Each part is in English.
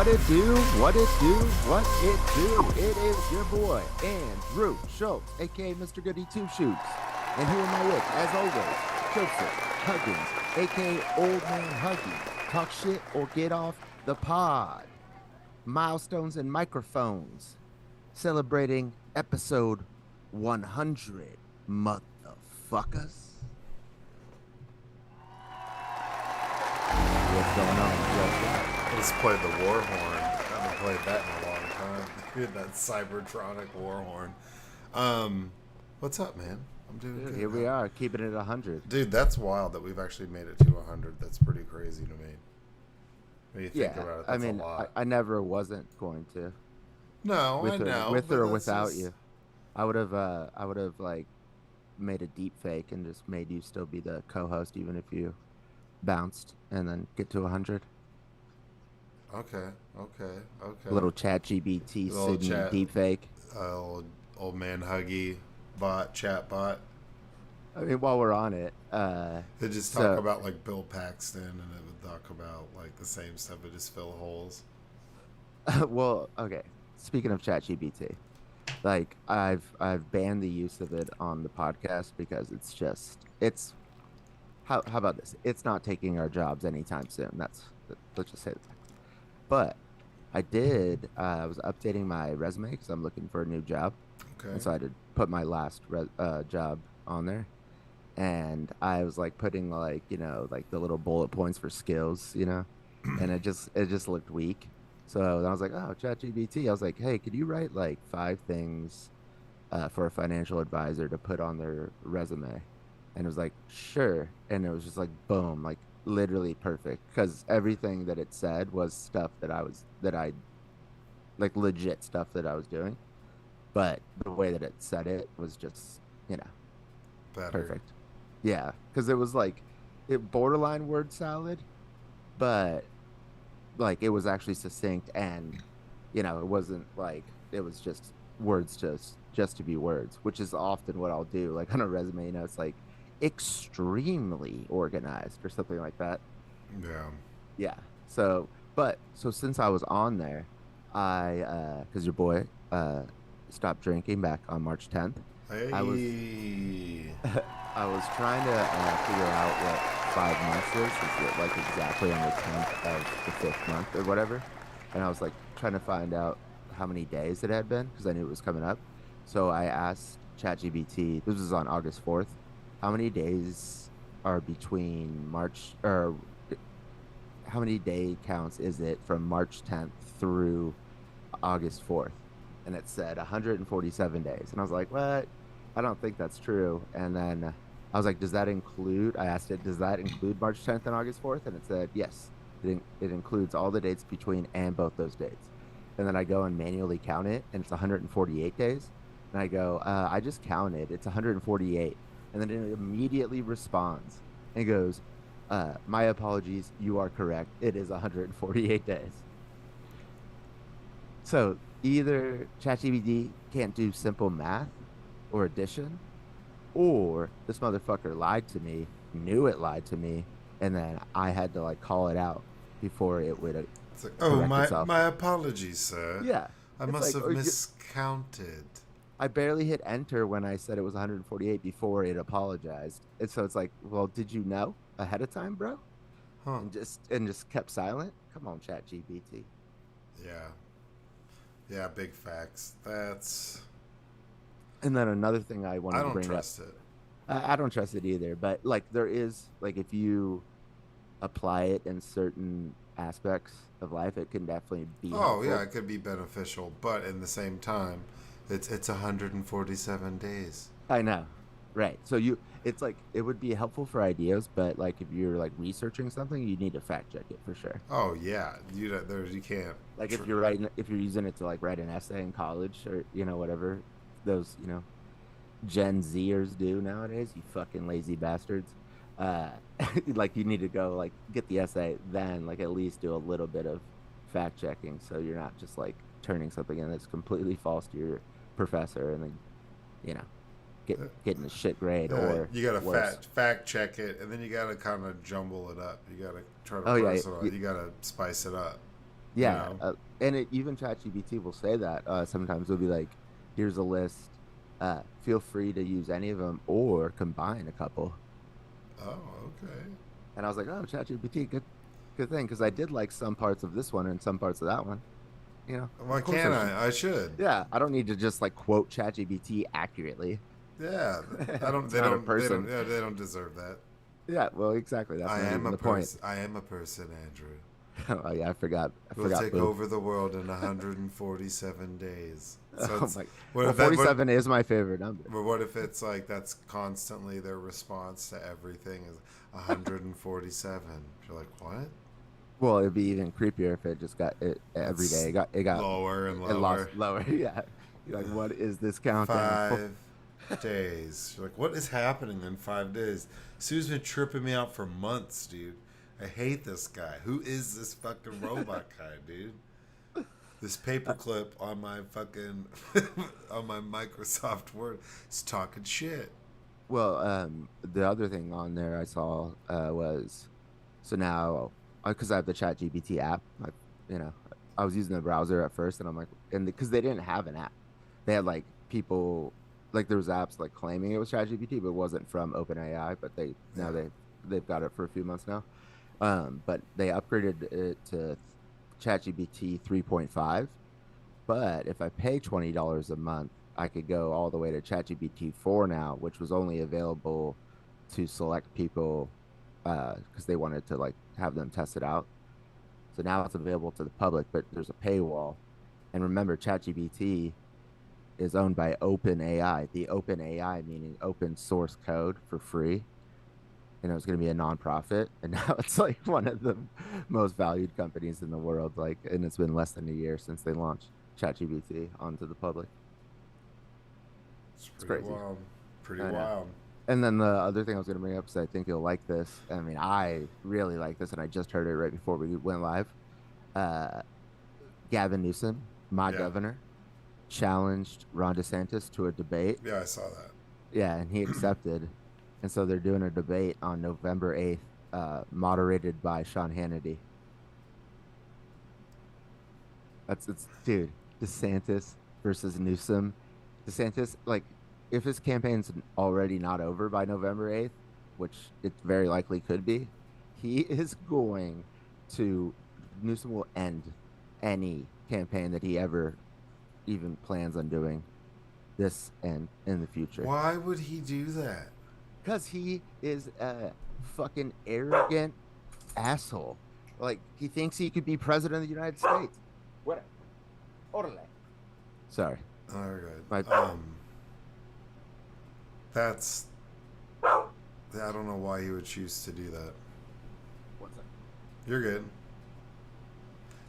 What it do, what it do, what it do. It is your boy, Andrew Schultz, aka Mr. Goody Two Shoots. And who am I with? As always, Joseph Huggins, aka Old Man Huggie. Talk shit or get off the pod. Milestones and microphones. Celebrating episode 100, motherfuckers. What's going on, Joseph? Let's play the war horn. I haven't played that in a long time. That Cybertronic war horn. What's up, man? I'm doing good. Here we are, keeping it 100. Dude, that's wild that we've actually made it to 100. That's pretty crazy to me. When you think about it, that's a lot. I never wasn't going to. No, with I know. With or without you. I would have like made a deep fake and just made you still be the co-host even if you bounced and then get to 100. Okay. A little ChatGPT Sydney deep fake. Old Man Huggie chat bot. I mean, while we're on it, they just talk about like Bill Paxton, and it would talk about like the same stuff, but just fill holes. Well, okay. Speaking of ChatGPT, like I've banned the use of it on the podcast because it's how about this? It's not taking our jobs anytime soon. Let's just say that. But I was updating my resume because I'm looking for a new job. Okay. And so I had to put my last job on there. And I was like putting like the little bullet points for skills, and it just looked weak. So I was like, oh, ChatGPT. I was like, hey, could you write like 5 things for a financial advisor to put on their resume? And it was like, sure. And it was just like, boom, like literally perfect, because everything that it said was stuff that I like legit stuff that I was doing, but the way that it said it was just better. Perfect. Yeah, because it was like it borderline word salad, but like it was actually succinct, and it wasn't like it was just words just to be words, which is often what I'll do like on a resume. It's like extremely organized or something like that. Yeah. So since I was on there, I because your boy stopped drinking back on March 10th. Hey. I was trying to figure out what 5 months is. Is it like exactly on the 10th of the 5th month or whatever? And I was like trying to find out how many days it had been because I knew it was coming up. So I asked ChatGPT. This was on August 4th. How many days are between how many day counts is it from March 10th through August 4th? And it said 147 days. And I was like, what? I don't think that's true. And then I was like, I asked it, does that include March 10th and August 4th? And it said, yes, it includes all the dates between and both those dates. And then I go and manually count it, and it's 148 days. And I go, I just counted, it's 148. And then it immediately responds and goes, my apologies, you are correct. It is 148 days. So either ChatGPT can't do simple math or addition, or this motherfucker lied to me, knew it lied to me, and then I had to like call it out before it would it's like, oh, my apologies, sir. Yeah. I must have miscounted. I barely hit enter when I said it was 148 before it apologized. And so it's like, well, did you know ahead of time, bro? Huh. And just kept silent? Come on, ChatGPT. Yeah, big facts. And then another thing I wanted to bring up. I don't trust it. I don't trust it either, but like there is, like if you apply it in certain aspects of life, it can definitely be helpful. Yeah, it could be beneficial, but in the same time, it's 147 days. I know, right? So it's like it would be helpful for ideas, but like if you're like researching something, you need to fact check it for sure. Oh yeah, you can't. Like if you're using it to like write an essay in college or whatever those Gen Zers do nowadays, you fucking lazy bastards. Like you need to go like get the essay, then like at least do a little bit of fact checking, so you're not just like turning something in that's completely false to your professor and then getting a shit grade. Or you gotta fact check it, and then you gotta kind of jumble it up. You gotta try to you gotta spice it up. You Yeah, know? and even ChatGPT will say that. Sometimes it'll be like, "Here's a list. Feel free to use any of them or combine a couple." Oh, okay. And I was like, "Oh, ChatGPT, good thing," because I did like some parts of this one and some parts of that one. Why Of course I can't should. I? I should. Yeah, I don't need to just like quote ChatGPT accurately. Yeah, I don't. It's They not a don't. They don't. person. Yeah, they don't deserve that. Yeah, well, exactly. That's I not am even a the point. person. I am a person, Andrew. Oh yeah, I forgot. I We'll forgot. take Boo. over the world in 147 days. So Oh it's my. what Well, if that? 47 is my favorite number. But what if it's like that's constantly their response to everything is 147? You're like, what? Well, it'd be even creepier if it just got it every day. It's It got lower and it lost lower. lower. Yeah. You're like, what is this countdown? 5 days. You're like, what is happening in 5 days? Sue's been tripping me out for months, dude. I hate this guy. Who is this fucking robot guy, dude? This paperclip on my fucking on my Microsoft Word is talking shit. Well, the other thing on there I saw was so now because I have the Chat GPT app, you know, I was using the browser at first, and I'm like, and because they didn't have an app, they had like people like there was apps like claiming it was Chat GPT, but it wasn't from OpenAI. But Yeah. they've got it for a few months now. But they upgraded it to ChatGPT 3.5. But if I pay $20 a month, I could go all the way to ChatGPT 4 now, which was only available to select people because they wanted to like have them test it out. So now it's available to the public, but there's a paywall. And remember, ChatGPT is owned by OpenAI. The OpenAI meaning open source code for free. It's going to be a nonprofit, and now it's like one of the most valued companies in the world. Like, and it's been less than a year since they launched ChatGPT onto the public. It's It's pretty crazy. wild. Pretty I know. wild. And then the other thing I was going to bring up is I think you'll like this. I mean, I really like this, and I just heard it right before we went live. Uh, Gavin Newsom, my Yeah. governor, challenged Ron DeSantis to a debate. Yeah, I saw that. Yeah, and he accepted. And so they're doing a debate on November 8th, moderated by Sean Hannity. It's dude, DeSantis versus Newsom. DeSantis, like, if his campaign's already not over by November 8th, which it very likely could be, he is going to Newsom will end any campaign that he ever even plans on doing this and in the future. Why would he do that? Because he is a fucking arrogant asshole. Like, he thinks he could be president of the United States. What? Orale. Sorry. All right. My, That's. I don't know why he would choose to do that. what's that? You're good.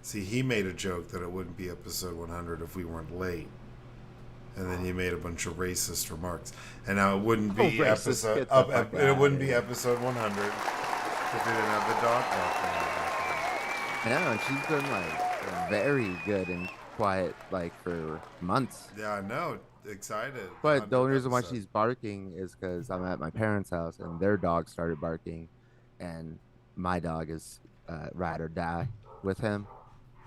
See, he made a joke that it wouldn't be episode 100 if we weren't late. And then he made a bunch of racist remarks. And now it wouldn't be Racist. episode Get the fuck it outta wouldn't be here. episode 100 if we didn't have the dog I know, and she's been like very good and quiet like for months. Yeah, I know. Excited. But the 100th only reason why episode. she's barking is because I'm at my parents' house and their dog started barking, and my dog is ride or die with him.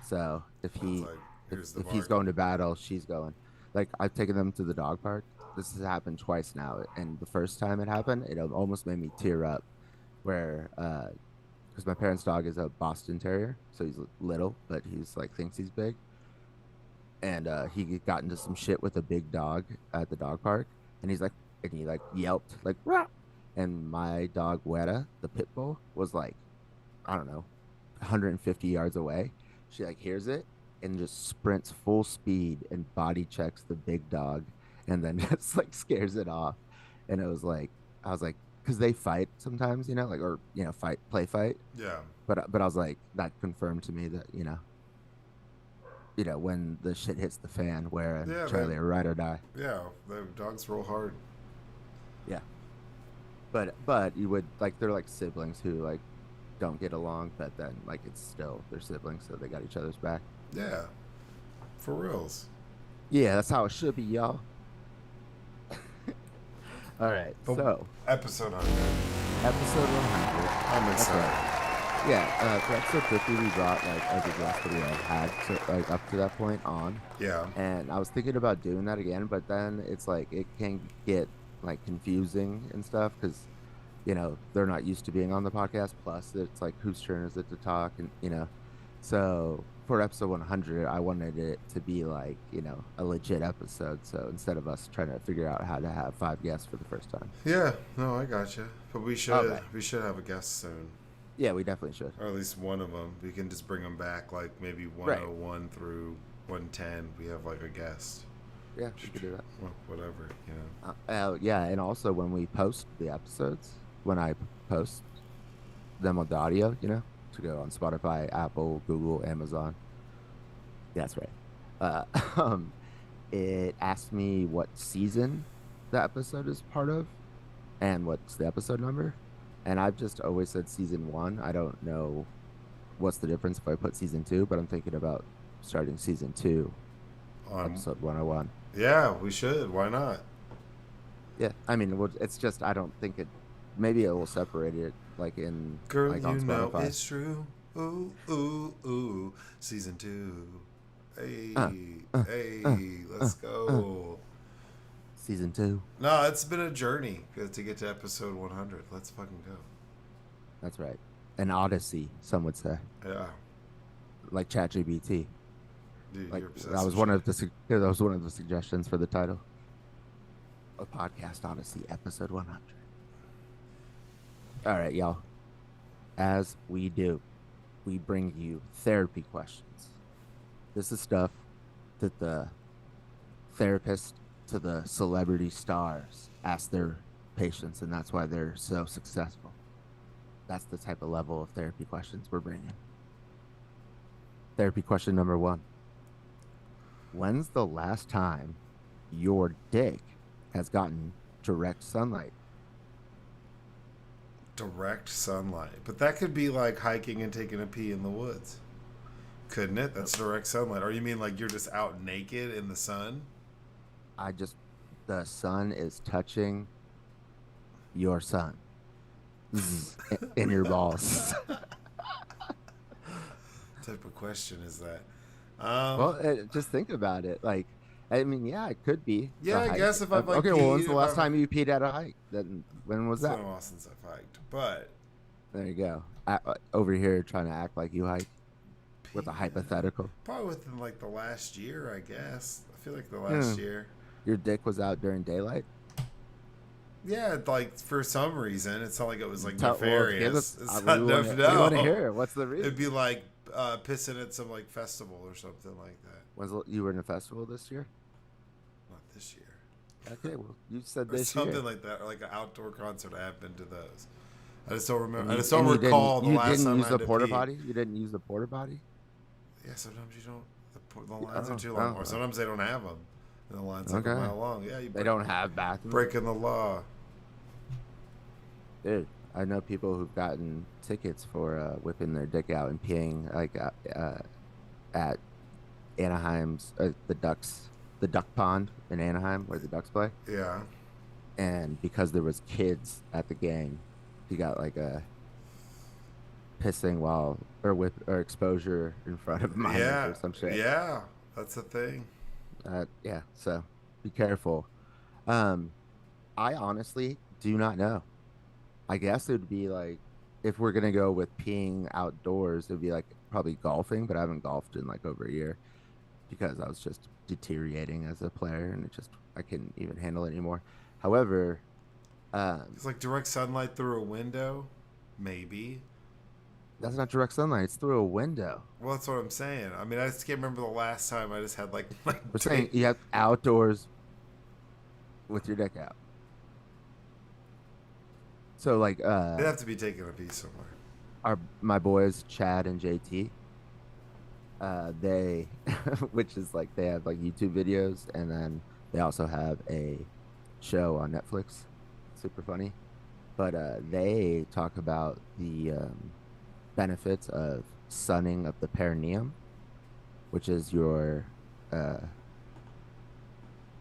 So if It's he like, here's the if he's bark. going to battle, she's going. Like, I've taken them to the dog park. This has happened twice now, and the first time it happened, it almost made me tear up. Where because my parents' dog is a Boston Terrier, so he's little, but he's like thinks he's big, and he got into some shit with a big dog at the dog park, and he like yelped like rah! And my dog Weta, the pit bull, was like, I don't know, 150 yards away. She like hears it and just sprints full speed and body checks the big dog, and then just like scares it off. And it was like, I was like, because they fight sometimes, like, or play fight. Yeah. But I was like, that confirmed to me that when the shit hits the fan, where Yeah, Charlie are ride or die. Yeah, the dogs roll hard. Yeah. But you would like they're like siblings who like don't get along, but then like it's still they're siblings, so they got each other's back. Yeah. For reals. Yeah, that's how it should be, y'all. All right, But so episode 100. episode 100. I'm That's excited. right. Yeah, for episode 50, we brought like every guest that we had to, like up to that point on, Yeah. and I was thinking about doing that again, but then it's like it can get like confusing and stuff because they're not used to being on the podcast. Plus, it's like whose turn is it to talk, and so for episode 100, I wanted it to be like a legit episode. So instead of us trying to figure out how to have five guests for the first time. Yeah. No, I gotcha. But we should Okay. we should have a guest soon, Yeah, we definitely should. or at least one of them. We can just bring them back, like maybe Right. 101 through 110. We have like a guest. Yeah, we could do that. Well, whatever, you know. Yeah, and also when we post the episodes, when I post them with the audio, to go on Spotify, Apple, Google, Amazon. Yeah, that's right. Uh, um, it asked me what season the episode is part of and what's the episode number. And I've just always said season one. I don't know what's the difference if I put season two, but I'm thinking about starting season two, episode 101. Yeah, we should. Why not? Yeah, I mean, it's just I don't think it. Maybe it will separate it like in Girl, like you on know Spotify. it's true. Ooh, ooh, ooh. Season 2. Hey, Uh, uh, uh, let's uh. go. Season two. No, it's been a journey to get to episode 100. Let's fucking go. That's right. An odyssey, some would say, Yeah. like ChatGPT. Dude, Like you're obsessed that was with one of shit. that was one of the suggestions for the title. A podcast odyssey, episode 100. All right, y'all. As we do, we bring you therapy questions. This is stuff that the therapist to the celebrity stars ask their patients, and that's why they're so successful. That's the type of level of therapy questions we're bringing. Therapy question number one. When's the last time your dick has gotten direct sunlight? Direct sunlight. But that could be like hiking and taking a pee in the woods. Couldn't it? That's direct sunlight. Or you mean like you're just out naked in the sun? The sun is touching your sun in your balls. Type of question is that? Well, just think about it. Like, I mean, yeah, it could be. Yeah, a I hike. guess if I've like Okay, well, when's the peed, last time you peed at a hike? Then when was it's that? been a while since I've hiked. But There you go. Over here trying to act like you hike with a hypothetical. probably within like the last year, I guess. I feel like the last year. Your dick was out during daylight? Yeah, like for some reason, it's not like it was like Well, nefarious. give us, It's we not want to hear it. What's the reason? It'd be like pissing at some like festival or something like that. You were in a festival this year? Not this year. Okay, well, you said Or this something year. like that, or like an outdoor concert. I have been to those. I just don't remember. And I you- just don't and recall the you last didn't time use I the had to porta pee. potty? You didn't use the porta potty? Yeah, sometimes you don't. The lines are too long, Oh, or sometimes they don't have them, and the lines like okay. a mile long. Yeah, you They don't have bathrooms? breaking the law. Dude, I know people who've gotten tickets for whipping their dick out and peeing like at Anaheim's the duck pond in Anaheim where the Ducks play. Yeah. And because there was kids at the game, he got like a pissing or exposure in front of minors Yeah. or some shit. Yeah. That's the thing. Yeah. So be careful. I honestly do not know. I guess it would be like if we're gonna go with peeing outdoors, it'd be like probably golfing, but I haven't golfed in like over a year because I was just deteriorating as a player and I couldn't even handle it anymore. However, It's like direct sunlight through a window, maybe. that's not direct sunlight, it's through a window. Well, that's what I'm saying. I mean, I just can't remember the last time I just had like my We're saying you have outdoors with your dick out. So like It'd have to be taking a pee somewhere. my boys Chad and JT, they which is like they have like YouTube videos and then they also have a show on Netflix, super funny, but they talk about the benefits of sunning of the perineum, which is your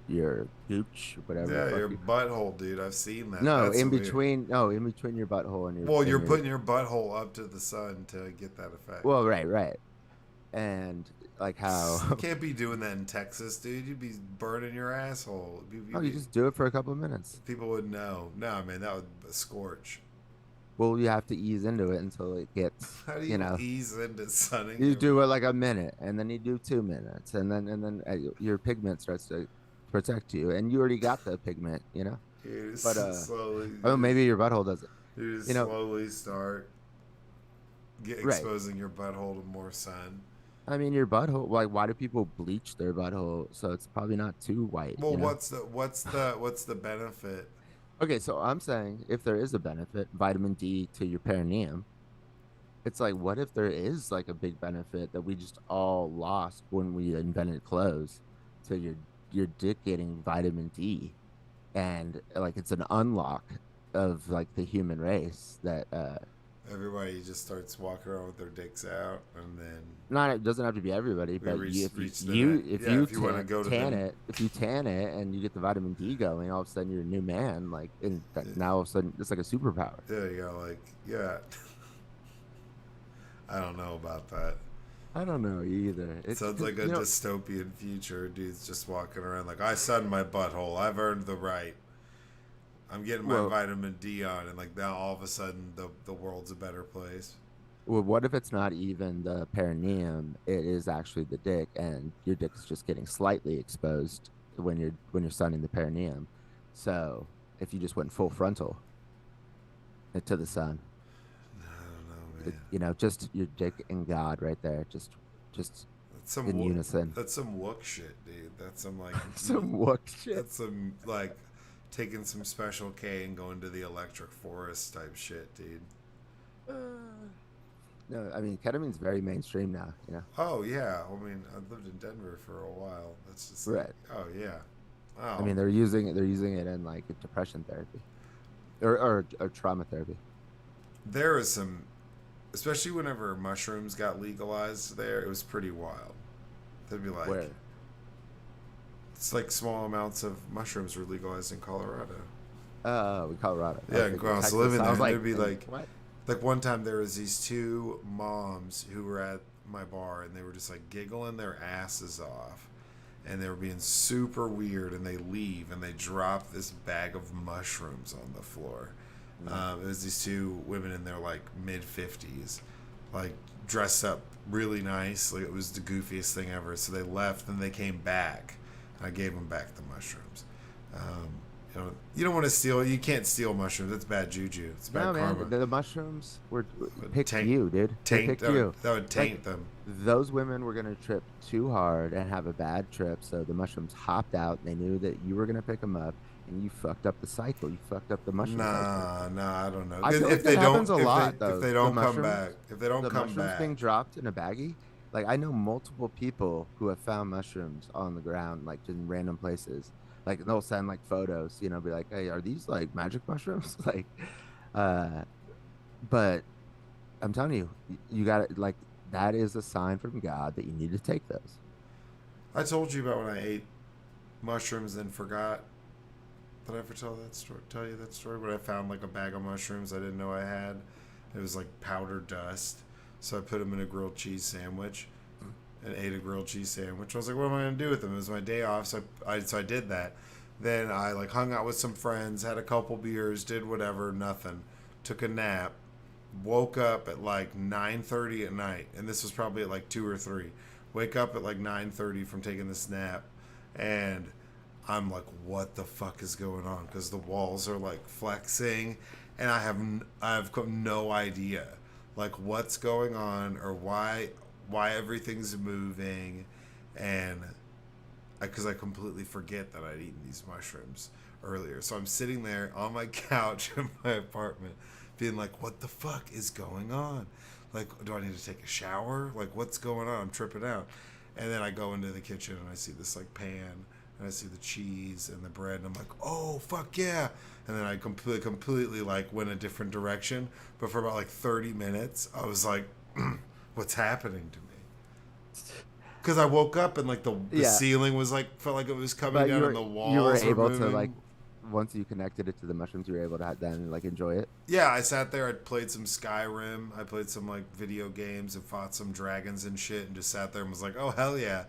your gooch, whatever the Yeah, fuck your you. butthole, dude. I've seen that. No, That's in weird. between. No, in between your butthole and your Well, and you're your. putting your butthole up to the sun to get that effect. Well, right, right, and like You how. can't be doing that in Texas, dude. You'd be burning your asshole. Oh, you just do it for a couple of minutes. People would know. No, man, that would scorch. Well, you have to ease into it until it gets, How do you you know, ease into sunning you your? do it like a minute, and then you do 2 minutes, and then your pigment starts to protect you, and you already got the pigment, you know. You But just slowly, oh, maybe your butthole does it. you just You know, slowly start right? exposing your butthole to more sun. I mean, your butthole. Like, why do people bleach their butthole so it's probably not too white? Well, You know. what's the benefit? Okay, so I'm saying if there is a benefit, vitamin D to your perineum, it's like, what if there is like a big benefit that we just all lost when we invented clothes to your dick getting vitamin D, and like it's an unlock of like the human race that Everybody just starts walking around with their dicks out, and then not it doesn't have to be everybody, we but you, reach the neck. if Yeah, you if you want to go to tan the it, if you tan it and you get the vitamin D going, all of a sudden you're a new man. Like, and now all of a sudden it's like a superpower. there you go. Like, yeah, I don't know about that. I don't know either. It's Sounds like a you know dystopian future. Dudes just walking around like, I sun my butthole. I've earned the right. I'm getting my well, vitamin D on, and like now all of a sudden the world's a better place. well, what if it's not even the perineum? It is actually the dick, and your dick's just getting slightly exposed when you're sunning the perineum. So if you just went full frontal to the sun, I don't know, man. just your dick and God right there, just That's some in unison. that's some wook shit, dude. That's some like Some wook shit. that's some like taking some special K and going to the electric forest type shit, dude. Uh, no, I mean ketamine's very mainstream now. Oh yeah, I mean I lived in Denver for a while. That's just like, Right? oh yeah, I oh mean they're using it in like depression therapy or trauma therapy. there is some, especially whenever mushrooms got legalized there, it was pretty wild. They'd be like, Where? it's like small amounts of mushrooms were legalized in Colorado. In Colorado. I Yeah, was and thinking when I was Texas. living I there, was and like, there'd be what? like one time there was these two moms who were at my bar, and they were just like giggling their asses off, and they were being super weird, and they leave and they drop this bag of mushrooms on the floor. It was these two women in their like mid 50s, like dressed up really nice, like it was the goofiest thing ever. So they left, and they came back. I gave them back the mushrooms. Um, you don't want to steal. You can't steal mushrooms. That's bad juju. It's bad No, karma. man. The mushrooms were picked Taint, you, dude. They taint picked that would, you. that would taint Like them. those women were gonna trip too hard and have a bad trip, so the mushrooms hopped out. And they knew that you were gonna pick them up, and you fucked up the cycle. You fucked up the mushroom cycle. Nah, I don't know. I feel like If that they don't, happens a lot, if though. they The don't come mushrooms, back, if they don't the come mushrooms being back, dropped in a baggie. Like I know multiple people who have found mushrooms on the ground, like in random places. Like they'll send like photos, be like, "Hey, are these like magic mushrooms?" Like, uh, but I'm telling you, you got to like that is a sign from God that you need to take those. I told you about when I ate mushrooms and forgot. Did I ever tell that story? Tell you that story? When I found like a bag of mushrooms I didn't know I had. It was like powder dust. So I put them in a grilled cheese sandwich and ate a grilled cheese sandwich. I was like, what am I going to do with them? It was my day off, so I did that. Then I like hung out with some friends, had a couple beers, did whatever, nothing. Took a nap. Woke up at like 9:30 at night, and this was probably at like 2 or 3. Wake up at like 9:30 from taking this nap, and I'm like, what the fuck is going on? Because the walls are like flexing, and I have no idea like what's going on or why everything's moving, and because I completely forget that I'd eaten these mushrooms earlier. So I'm sitting there on my couch in my apartment, being like, what the fuck is going on? Like, do I need to take a shower? Like, what's going on? I'm tripping out. And then I go into the kitchen and I see this like pan, and I see the cheese and the bread, and I'm like, oh fuck yeah. And then I completely like went a different direction. But for about like 30 minutes, I was like, what's happening to me? because I woke up and like the Yeah, ceiling was like felt like it was coming but down and the you were walls were able to like moving. once you connected it to the mushrooms, you were able to then like enjoy it. Yeah, I sat there. I played some Skyrim. I played some like video games and fought some dragons and shit, and just sat there and was like, "Oh hell yeah,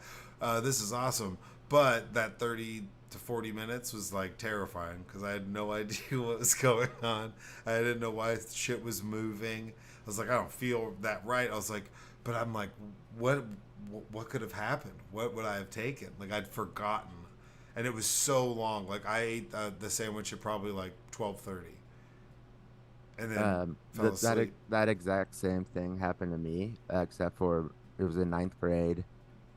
this is awesome." But that 30 to 40 minutes was like terrifying because I had no idea what was going on. I didn't know why shit was moving. I was like, I don't feel that right. I was like, but I'm like, what? What could have happened? What would I have taken? Like I'd forgotten, and it was so long. Like I ate the sandwich at probably like 12:30 and then fell asleep. That exact same thing happened to me, except for it was in ninth grade,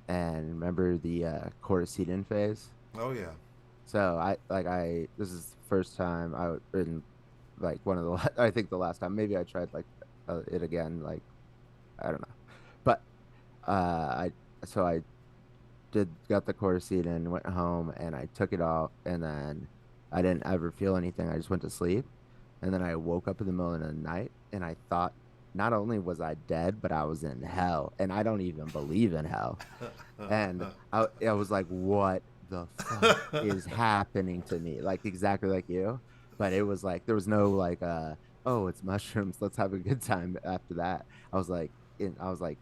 and remember the Coruscant phase. Oh yeah, So I this is the first time in like one of the I think the last time maybe I tried like it again like I don't know, but I so I did got the Coruscant and went home and I took it all and then I didn't ever feel anything. I just went to sleep and then I woke up in the middle of the night and I thought not only was I dead, but I was in hell and I don't even believe in hell. And I was like, what the fuck is happening to me? Like exactly like you. But it was like there was no like oh, it's mushrooms. Let's have a good time after that. I was like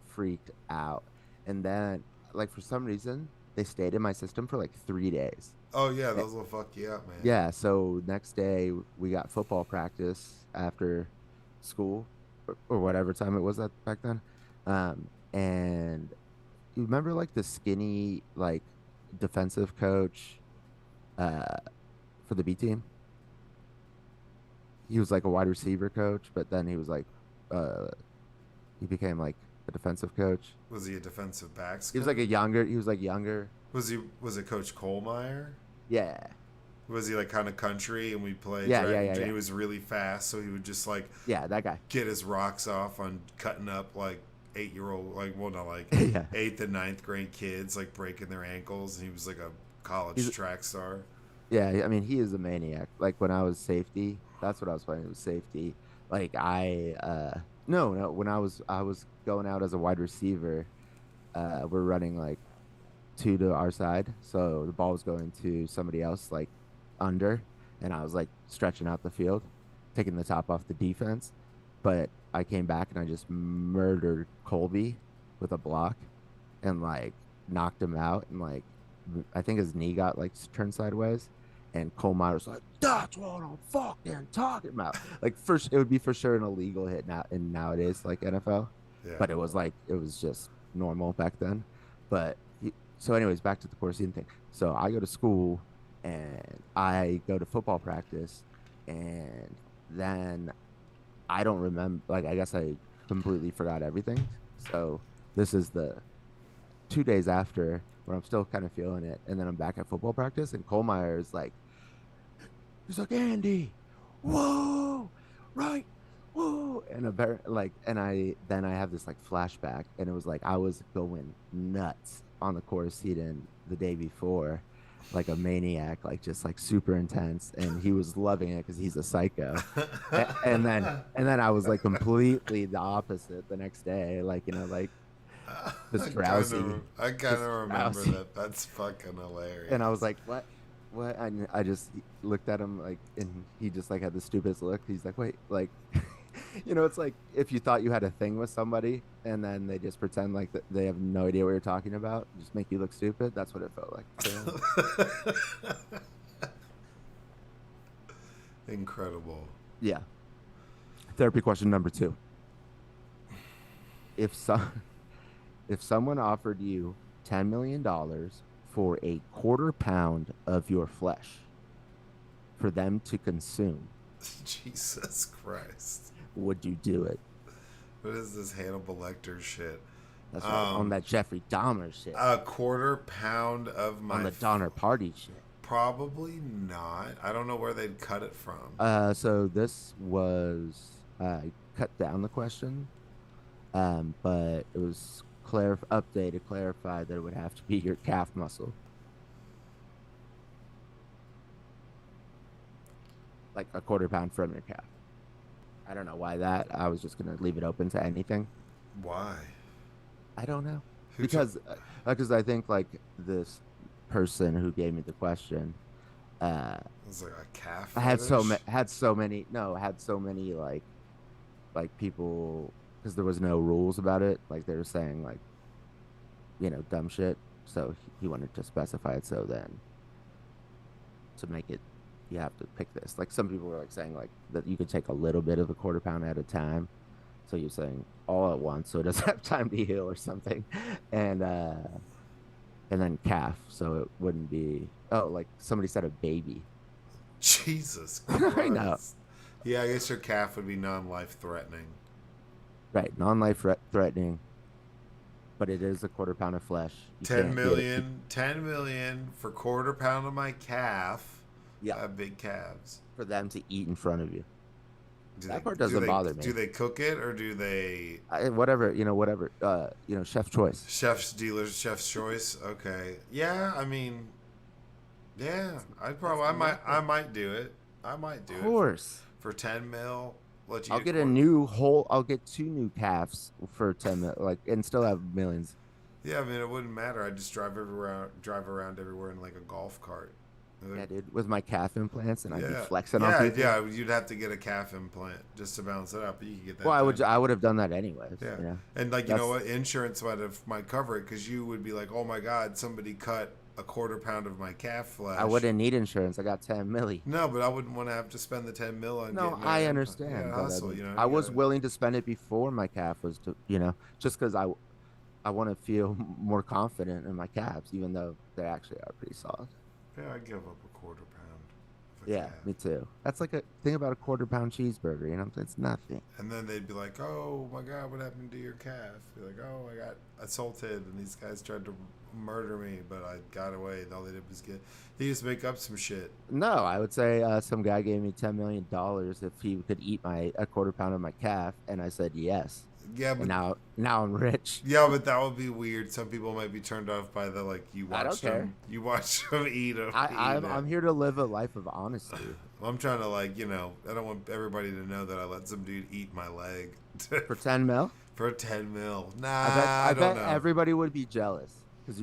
freaked out. And then like for some reason they stayed in my system for like 3 days. oh yeah, Eh, those will fuck you up, man. Yeah, so next day we got football practice after school or whatever time it was that back then. And you remember like the skinny like defensive coach uh for the B team? He was like a wide receiver coach, but then he was like uh he became like a defensive coach. Was he a defensive backs He was coach? like a younger, he was like younger. Was it Coach Kohlmeyer? Yeah. Was he like kind of country and we played Yeah, yeah, drag? yeah, And he yeah. was really fast, so he would just like Yeah, that guy. get his rocks off on cutting up like 8-year-old, like well not like Yeah. eighth and ninth grade kids, like breaking their ankles, and he was like a college He's track star. yeah, I mean he is a maniac. Like when I was safety, that's what I was playing, it was safety. Like I no, when I was going out as a wide receiver, we're running like two to our side. So the ball was going to somebody else like under, and I was like stretching out the field, taking the top off the defense. But I came back and I just murdered Colby with a block and like knocked him out. And like, I think his knee got like turned sideways. And Cole Myers was like, that's what I'm fucking talking about. Like, first, it would be for sure an illegal hit now in nowadays, like NFL. Yeah. But it was like, it was just normal back then. But so anyways, back to the Coruscant thing. So I go to school and I go to football practice and then I don't remember like I guess I completely forgot everything. So this is the 2 days after where I'm still kind of feeling it and then I'm back at football practice and Colmeyer is like he's like Andy, whoa, right, whoa, and like and I have this like flashback and it was like I was going nuts on the Coruscant the day before like a maniac, like just like super intense, and he was loving it because he's a psycho. And then I was like completely the opposite the next day, like like just drowsy, I kind just of remember drowsy. that. That's fucking And I was hilarious. like, what? And I just looked at him like, and he just like had the stupidest look. He's like, wait, like, it's like if you thought you had a thing with somebody and then they just pretend like they have no idea what you're talking about, just make you look stupid. That's what it felt like to him. Incredible. Yeah. Therapy question number two. If some if someone offered you $10 million for a quarter pound of your flesh for them to consume, Jesus Christ. would you do it? What is this Hannibal Lecter shit? That's right. On that Jeffrey Dahmer shit. A quarter pound of On my the Donner Party shit. probably not. I don't know where they'd cut it from. So this was cut down the question, but it was updated, clarified that it would have to be your calf muscle, like a quarter pound from your calf. I don't know why that. I was just gonna leave it open to anything. Why? I don't know. Who told? Because I think like this person who gave me the question, uh, It was like a calf I fetish. had so many like people because there was no rules about it. Like they were saying like dumb shit. So he wanted to specify it. So then to make it, you have to pick this. Like some people were like saying like that you could take a little bit of a quarter pound at a time. So you're saying all at once, so it doesn't have time to heal or something, and uh, and then calf, so it wouldn't be. Oh, like somebody said a baby. Jesus I know, Christ. Yeah, I guess your calf would be non-life threatening. right? Non-life threatening, but it is a quarter pound of flesh. You 10 can't get it. million, 10 million for quarter pound of my calf. Yeah, I have big calves. for them to eat in front of you. Do they That part do doesn't they bother do me. they cook it or do they Whatever, whatever. Chef choice. chef's dealers chef's choice? Okay. Yeah, I mean, yeah, That's I nothing. might do it. I might do Of it for course. 10 mil. Let you I'll get a get a quarter. new whole. I'll get two new calves for 10 mil, like, and still have millions. Yeah, I mean it wouldn't matter. I just drive around everywhere in like a golf cart. Like, Yeah, dude, with my calf implants, and I'd be yeah, flexing on people. yeah. You'd have to get a calf implant just to balance it out, but you can get Well, that done. I would have done that anyways. Yeah, You know, and like you know that's what, insurance might cover it because you would be like, oh my god, somebody cut a quarter pound of my calf I flesh. wouldn't need insurance. I got 10 milli. No, but I wouldn't want to have to spend the 10 mil on No, getting I an implant. You understand, gotta but I hustle, mean, I you was gotta. willing to spend it before my calf was to, just because I want to feel more confident in my calves, even though they actually are pretty solid. Yeah, I'd give up a quarter pound of a Yeah, calf. me too. That's like a thing about a quarter pound cheeseburger. It's nothing. And then they'd be like, "Oh my God, what happened to your calf?" Be like, "Oh, I got assaulted, and these guys tried to murder me, but I got away. And all they did was get they just make up some shit." No, I would say some guy gave me $10 million if he could eat my a quarter pound of my calf, and I said yes. Yeah, And but now I'm rich. that would be weird. Some people might be turned off by the like I don't care. you watched them eat it. I'm here to live a life of honesty. I'm trying to like I don't want everybody to know that I let some dude eat my leg For 10 mil, for 10 mil. Nah, I I don't bet know. everybody would be jealous because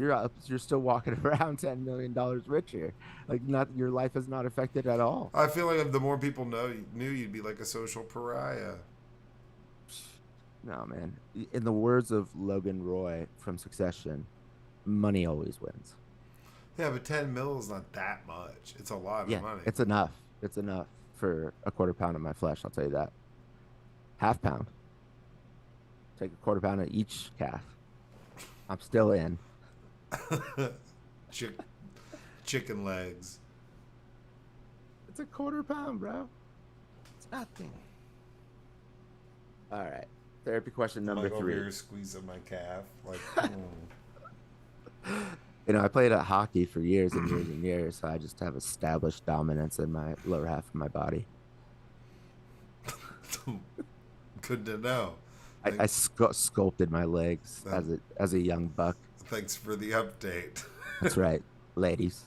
you're still walking around $10 million richer. Like not your life is not affected at all. I feel like if the more people knew, you'd be like a social pariah. No, man. In the words of Logan Roy from Succession, money always wins. Yeah, but 10 mil is not that much. It's a lot of Yeah, money. it's enough. It's enough for a quarter pound of my flesh. I'll tell you that. Half pound. Take a quarter pound of each calf. I'm still in. Chick- chicken legs. It's a quarter pound, bro. It's nothing. All right. Therapy question I'm number like over three. here squeezing my calf. Like, I played at hockey for years and years and years, so I just have established dominance in my lower half of my body. good to know. I Thanks, sculpted my legs that, as a young buck. thanks for the update. That's right, ladies.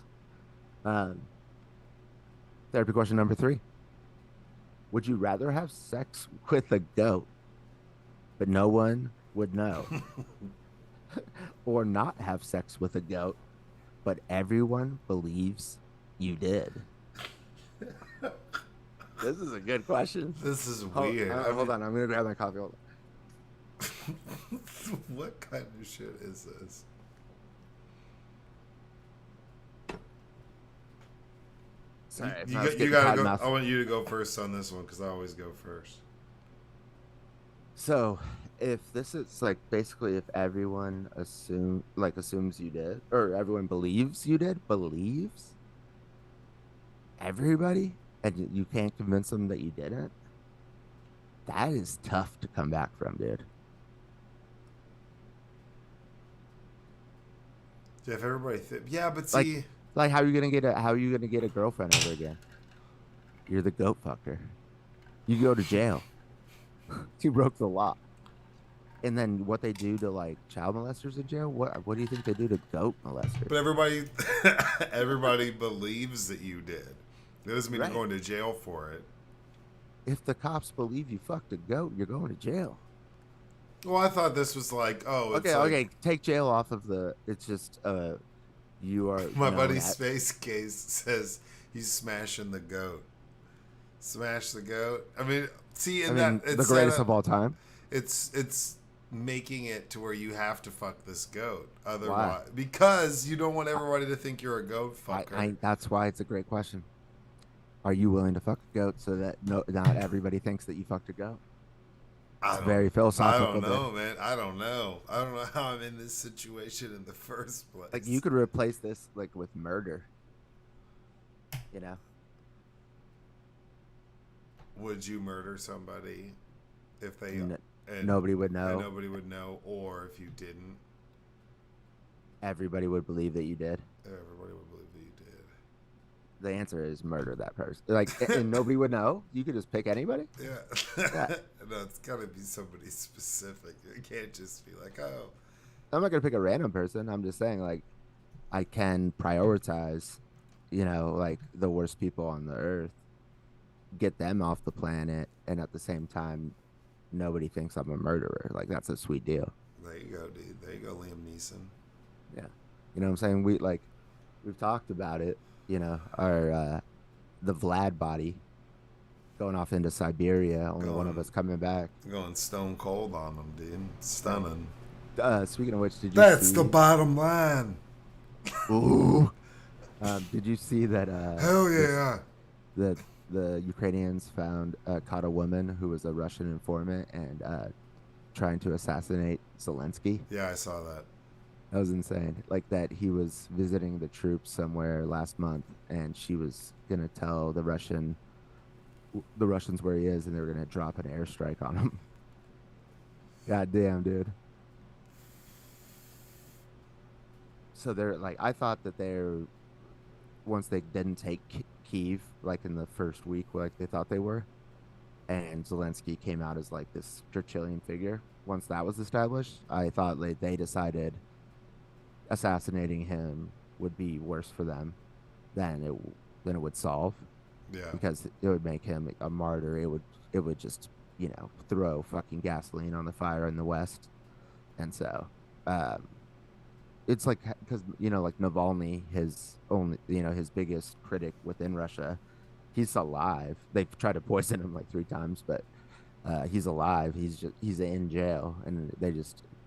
Um, Therapy question number three. Would you rather have sex with a goat, but no one would know, or not have sex with a goat, but everyone believes you did? This is a good question. This is weird. Hold on. I'm going to grab my coffee. Hold what kind of shit is this? Sorry, You, I was you getting gotta cotton go. mouth. I want you to go first on this one because I always go first. So, if this is like basically if everyone assumes you did, or everyone believes everybody, and you can't convince them that you didn't, that is tough to come back from, dude. Yeah, if everybody, yeah, but Like, see, how are you gonna get a girlfriend ever again? You're the goat fucker. You go to jail. You broke the law. And then what they do to like child molesters in jail? What do you think they do to goat molesters? but everybody believes that you did. That doesn't mean you're Right. going to jail for it. If the cops believe you fucked a goat, you're going to jail. Well, I thought this was like, oh, it's Okay, like okay, take jail off of the. It's just you are my known buddy's at. space case says he's smashing the goat. Smash the goat. I mean, see, I in that mean, the it's set greatest up, of all time. it's making it to where you have to fuck this goat. Why? Otherwise, because you don't want everybody to think you're a goat fucker. I that's why it's a great question. Are you willing to fuck a goat so that not everybody thinks that you fucked a goat? I It's don't. very I don't philosophical, dude. know, man. I don't know. I don't know how I'm in this situation in the first Like you place. could replace this like with murder, you know? Would you murder somebody if they N- and Nobody would and know. nobody would know, or if you didn't, Everybody would believe that you did. everybody would believe that you did. The answer is murder that person. Like, and nobody would know. You could just pick anybody. Yeah. Yeah. No, it's gotta be somebody specific. It can't just be like, oh, I'm not gonna pick a random person. I'm just saying, like, I can prioritize, like the worst people on the earth, get them off the planet, and at the same time, nobody thinks I'm a murderer. Like, that's a sweet deal. there you go, dude. There you go, Liam Neeson. Yeah. You know what I'm saying? We've talked about it, our the Vlad body going off into Siberia, only one of Going us coming back. going stone cold on them, dude. Stunning. Speaking of which, did you That's the see? bottom line. Ooh. Did you see that Hell this yeah. the Ukrainians found caught a woman who was a Russian informant and trying to assassinate Zelensky? Yeah, I saw that. That was insane. Like that he was visiting the troops somewhere last month, and she was gonna tell the Russians where he is, and they were gonna drop an airstrike on him. God damn, dude. So they're like, I thought that they're once they didn't take Kiev like in the first week, like they thought they were, and Zelensky came out as like this Churchillian figure. Once that was established, I thought like they decided assassinating him would be worse for them than it would solve Yeah. because it would make him a martyr. It would just throw fucking gasoline on the fire in the West, and so um, it's like because like Navalny, his only his biggest critic within Russia, he's alive. They've tried to poison him like 3 times, but he's alive. He's in jail, and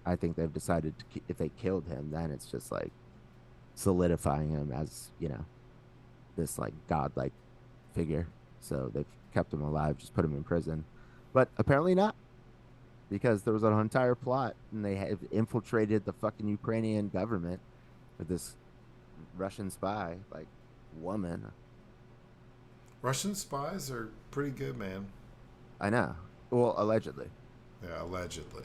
I think they've decided if they killed him, then it's just like solidifying him as this like godlike figure. So they've kept him alive, just put him in prison, but apparently not because there was an entire plot, and they have infiltrated the fucking Ukrainian government with this Russian spy like woman. Russian spies are pretty good, man. I know. Well, allegedly. Yeah, allegedly.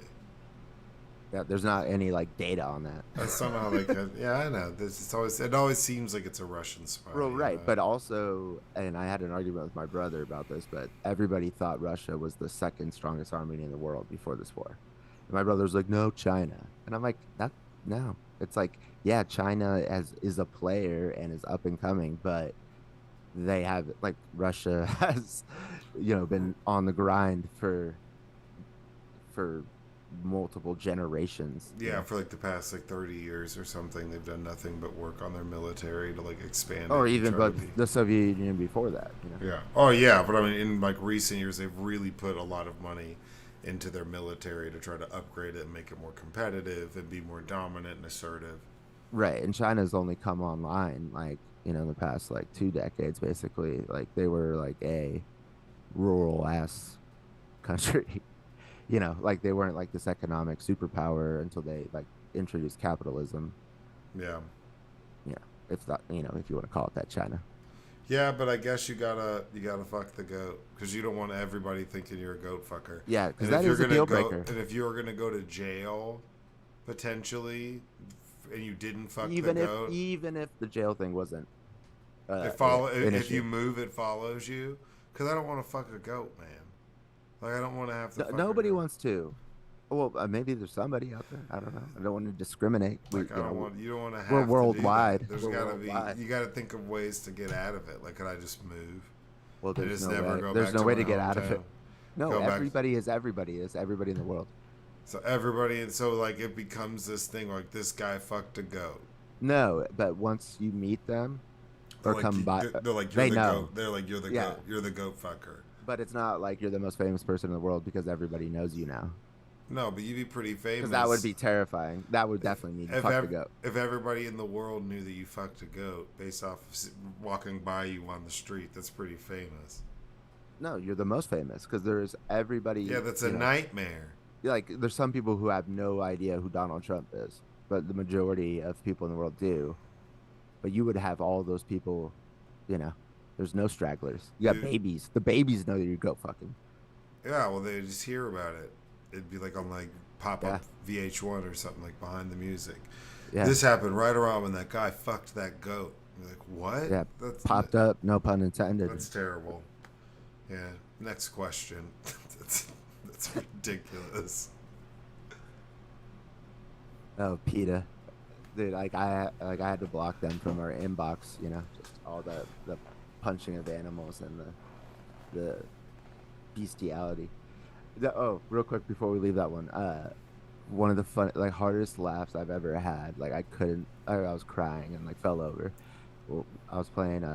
Yeah, there's not any like data on that. That's somehow like yeah, I know. It always seems like it's a Russian spy. Well, right, but also, and I had an argument with my brother about this, but everybody thought Russia was the second strongest army in the world before this war. And my brother was like, "No, China," and I'm like, "That no." It's like, yeah, China is a player and is up and coming, but they have like Russia has, been on the grind for multiple generations. Yeah, for like the past like 30 years or something, they've done nothing but work on their military to like expand Or it and even try to but be. the Soviet Union before that. Yeah. Oh yeah, but I mean, in like recent years, they've really put a lot of money into their military to try to upgrade it and make it more competitive and be more dominant and assertive. Right, and China's only come online like in the past like 2 decades, basically. Like they were like a rural ass country. Like they weren't like this economic superpower until they like introduced capitalism. Yeah. Yeah, if that if you want to call it that, China. Yeah, but I guess you gotta fuck the goat because you don't want everybody thinking you're a goat fucker. Yeah, because And if that you're is a gonna deal go, breaker. and if you're gonna go to jail, potentially, and you didn't fuck the Even if goat, even if the jail thing wasn't it follow. an If you issue. move, it follows you. Because I don't want to fuck a goat, man. Like I don't want to have to. Fuck a Nobody goat. wants to. Well, maybe there's somebody out there. I don't know. I don't want to discriminate. Like I don't want. You don't want to have. We're to do worldwide. that. There's We're gotta be. worldwide. You gotta think of ways to get out of it. Like could I just move? Well, And there's just no never way. go There's back no to way my to get out of it. hometown? No, Go back. everybody is everybody in the world. So everybody, and so like it becomes this thing like this guy fucked a goat. No, but once you meet them They're or like come by, they're like you're they the know. goat. They're like you're the Yeah, goat. You're the goat fucker. but it's not like you're the most famous person in the world because everybody knows you now. No, but you'd be pretty Because that would famous be terrifying. That would if definitely mean you fucked a goat. if everybody in the world knew that you fucked a goat based off of walking by you on the street. That's pretty famous. No, you're the most famous because there's Yeah, everybody, that's a nightmare. like there's some people who have no idea who Donald Trump is, but the majority of people in the world do. But you would have all those people, you know, there's no stragglers. You got Dude, babies. The babies know that you goat fucking. yeah, well, they just hear about it. It'd be like on like pop Yeah. up VH1 or something like behind the music. Yeah. This happened right around when that guy fucked that goat. You're like, what? Yeah. Popped up, no pun intended. That's terrible. Yeah. Next question. That's ridiculous. Oh, PETA. Dude, I had to block them from our inbox, just all the punching of animals and the bestiality. Real quick before we leave that one of the fun like hardest laughs I've ever had. Like I was crying and like fell over. Well, I was playing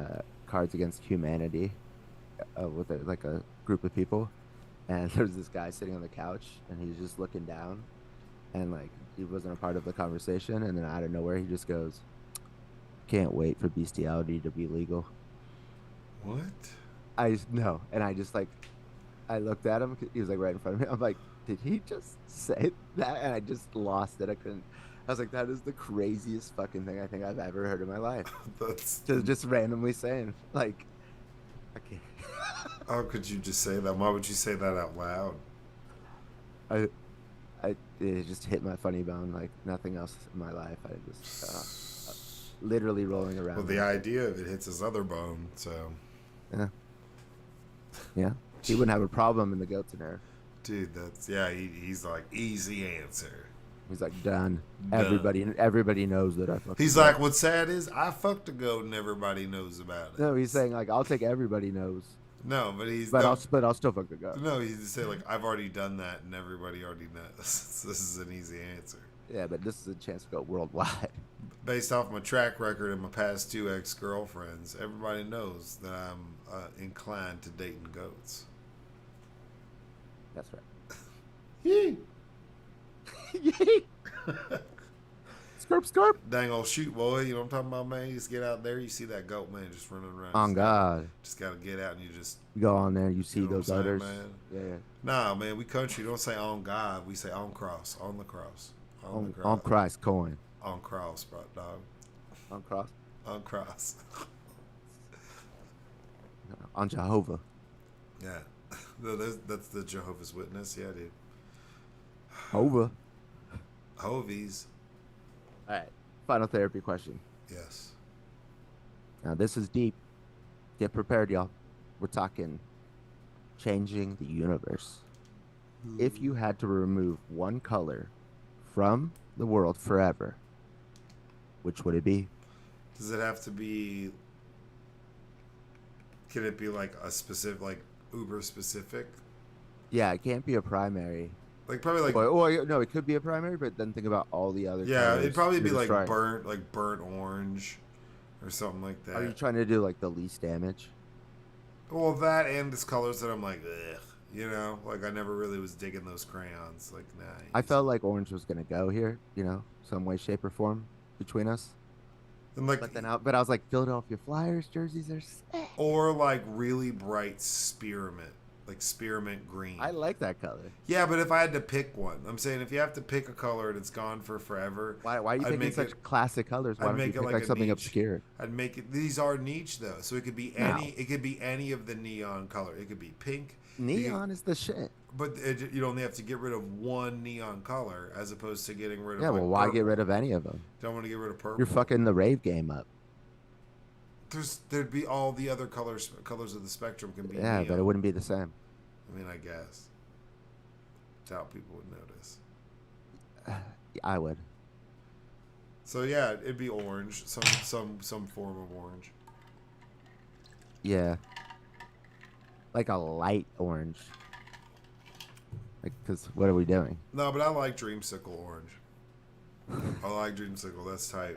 Cards Against Humanity with like a group of people, and there's this guy sitting on the couch and he's just looking down, and like he wasn't a part of the conversation, and then out of nowhere he just goes, "Can't wait for bestiality to be legal." What? I just no, and I just like I looked at him. He was like right in front of me. I'm like, did he just say that? And I just lost it. I couldn't. I was like, that is the craziest fucking thing I think I've ever heard in my life. That's Just randomly saying like, okay. how could you just say that? Why would you say that out loud? I, it just hit my funny bone like nothing else in my life. I just literally rolling around. Well, the idea of it hits his other bone, so Yeah. Yeah. He wouldn't have a problem in the goat scenario. dude, that's yeah. He's like easy answer. He's like done. Done. Everybody knows that I fucked. He's a goat. like, what's sad is I fucked a goat and everybody knows about it. No, he's saying like I'll take everybody knows, No, but he's but no, I'll still fuck the goat. no. He's just saying like I've already done that and everybody already knows. So this is an easy answer. Yeah, but this is a chance to go worldwide. Based off my track record and my past two ex-girlfriends, everybody knows that I'm inclined to dating goats. That's right. Yee. Yay! Skirp, skirp. Dang old shoot boy, you know what I'm talking about, man? You just get out there, you see that goat, man, just running around. On God. Just gotta get out and you just You go on there, you see know what those I'm saying, others. man? Yeah. Nah, man, we country don't say on God, we say on cross, on the cross, on the cross, On Christ coin. on cross, bro, dog, On cross. on cross. On Jehovah. Yeah, that's the Jehovah's Witness. Yeah, dude. Over. Hovies. All right. Final therapy question. Yes. Now this is deep. Get prepared, y'all. We're talking changing the universe. If you had to remove one color from the world forever, which would it be? Does it have to be? Can it be like a specific, like uber specific? Yeah, it can't be a primary. Like probably like No, it could be a primary, but then think about all the other. yeah, it'd colors probably you're be like destroying. burnt orange, or something like that. Are you trying to do like the least damage? Well, that and it's colors that I'm like, ugh, you know, like I never really was digging those crayons. Like, nah. I felt like orange was gonna go here, some way, shape, or form between us. and like, But I was like, Philadelphia Flyers jerseys are sick. or like really bright spearmint, like spearmint green. I like that color. Yeah, but if I had to pick one, I'm saying if you have to pick a color and it's gone for forever, Why are you I'd picking make such it- classic colors? Why I'd don't you make it pick like like a something niche. obscure? I'd make it. These are niche though, so it could be No. any. It could be any of the neon color. It could be pink. Neon is the shit. But you'd only have to get rid of one neon color as opposed to getting rid of. Yeah, like, well, why purple. get rid of any of them? Don't want to get rid of purple. You're fucking the rave game up. There'd be all the other colors of the spectrum can be. Yeah, neon. but it wouldn't be the same. I mean, I guess. Doubt people would notice. I would. So yeah, it'd be orange. Some form of orange. Yeah. Like a light orange. Like, because what are we doing? No, but I like Dreamsicle Orange. I like Dreamsicle. That's tight.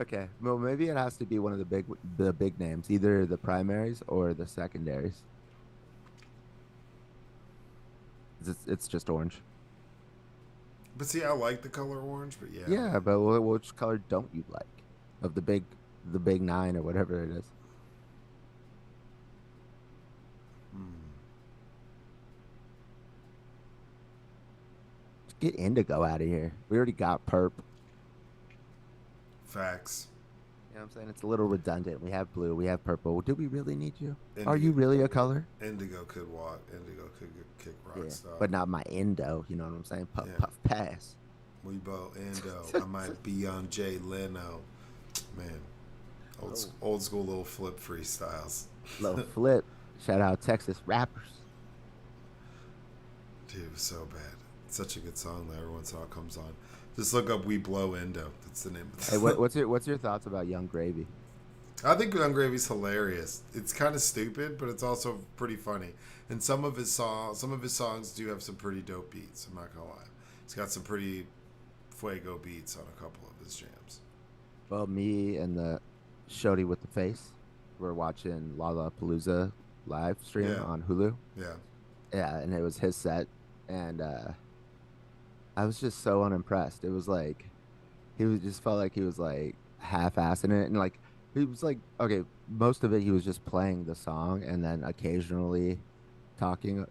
Okay, well, maybe it has to be one of the big names, either the primaries or the secondaries. It's just orange. But see, I like the color orange. But yeah, Yeah, man. but which color don't you like of the big nine or whatever it is? Hmm. Get indigo out of here. We already got perp. Facts. You know what I'm saying? It's a little redundant. We have blue, we have purple. Do we really need you? Are Indigo. you really a color? Indigo could walk. Indigo could kick Yeah, rocks, dog. but not my endo. You know what I'm saying? Puff, Yeah. puff, pass. We both Indo. I might be on Jay Leno. Man, Oh, old school little flip freestyles. little flip. Shout out Texas rappers. Dude, it was so bad. It's such a good song that every once in a while comes on. Just look up "We Blow Indo." That's the name of Hey, the what's your thoughts about Young Gravy? I think Young Gravy's hilarious. It's kind of stupid, but it's also pretty funny. And some of his songs do have some pretty dope beats. I'm not gonna lie. He's got some pretty fuego beats on a couple of his jams. Well, me and the Shody with the face, we're watching Lollapalooza live stream Yeah, on Hulu. yeah, Yeah, and it was his set, and I was just so unimpressed. It was like he was just felt like he was like half-assing it, and like he was like okay, most of it he was just playing the song and then occasionally talking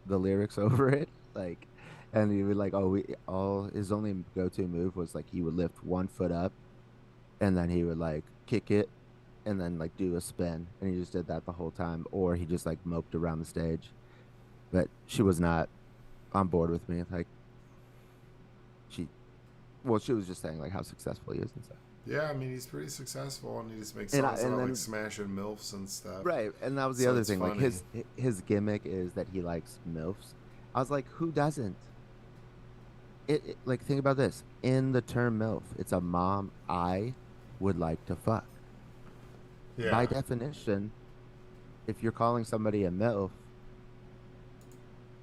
the lyrics over it, like, and he would like all his only go-to move was like he would lift one foot up and then he would like kick it and then like do a spin, and he just did that the whole time, or he just like moped around the stage. But she was not on board with me. Like she, well, she was just saying like how successful he is and stuff. yeah. I mean, he's pretty successful, and he just makes And songs and about like then smashing milfs and stuff. right, and that was the So other it's thing. Like funny. his gimmick is that he likes milfs. I was like, who doesn't? Like think about this. In the term milf, it's a mom I would like to fuck. By Yeah, definition, if you're calling somebody a milf,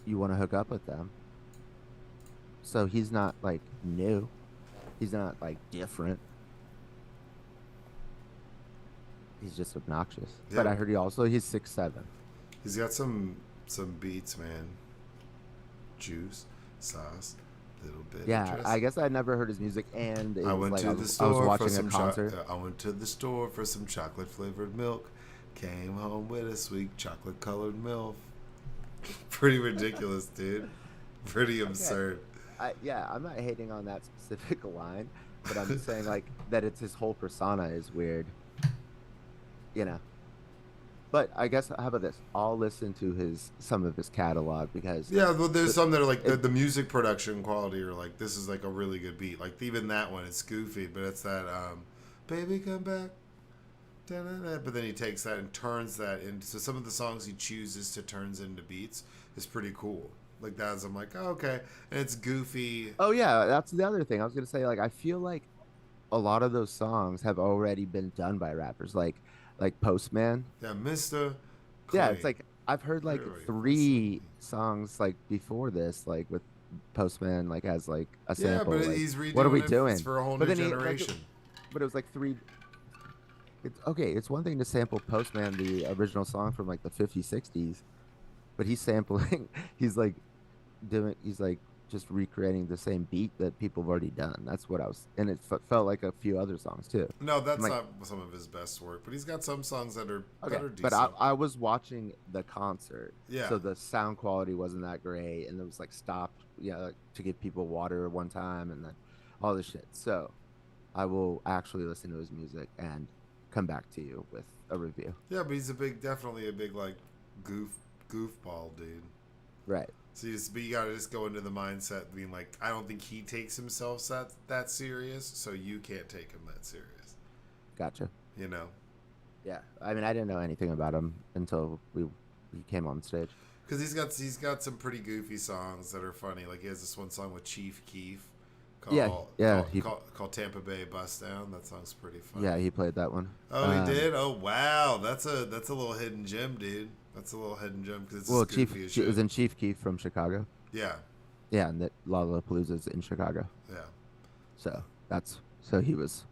you want to hook up with them. So he's not like new. He's not like different. He's just obnoxious. But yeah. I heard he's 6'7". He's got some beats, man. Juice, sauce, little bit of Yeah, dress. I guess I never heard his music, and it I was went like to I the was, I was store for watching a some concert. I went to the store for some chocolate flavored milk. Came home with a sweet chocolate colored milk. Pretty ridiculous, dude. Pretty Okay, absurd. yeah, I'm not hating on that specific line, but I'm just saying like that it's his whole persona is weird, you know. But I guess how about this? I'll listen to his some of his catalog because Yeah, but there's the, some that are like it the music production quality or like this is like a really good beat. Like even that one, it's goofy, but it's that baby come back. Da-da-da. But then he takes that and turns that into so some of the songs he chooses to turns into beats is pretty cool. Like that's I'm like, oh, okay. And it's goofy. oh yeah, that's the other thing I was gonna say. Like I feel like a lot of those songs have already been done by rappers, like Postman. Yeah, Mr. Yeah, it's Clean. like I've heard like Clearly, listen. three songs like before this, like with Postman, like as like a Yeah, sample. but Like, he's what are we redoing it. It's doing? for a whole But new then he like, generation. but it was like three. It's okay. It's one thing to sample Postman, the original song from like the 50s, 60s, but he's sampling. He's like he's like just recreating the same beat that people have already done. That's what I was, and it felt like a few other songs too. No, I'm that's like, not some of his best work, but he's got some songs okay, that are but I, decent. I was watching the concert, Yeah, so the sound quality wasn't that great, and it was like stopped, like, to give people water one time, and then all this shit. So I will actually listen to his music and come back to you with a review. yeah, but he's definitely a big like goofball dude. Right. So but you gotta just go into the mindset being like, I don't think he takes himself that serious, so you can't take him that serious. Gotcha. You know, Yeah. I mean, I didn't know anything about him until he came on stage. because he's got some pretty goofy songs that are funny. Like he has this one song with Chief Keef Yeah, yeah, called Tampa Bay Bust Down. That song's pretty funny. yeah, he played that one. Oh, he did. Oh, wow. That's a little hidden gem, dude. That's a little hidden gem because it's Well, just goofy as It was shit. in Chief Keef from Chicago. Yeah, Yeah, and that Lollapalooza's in Chicago. yeah. So so he was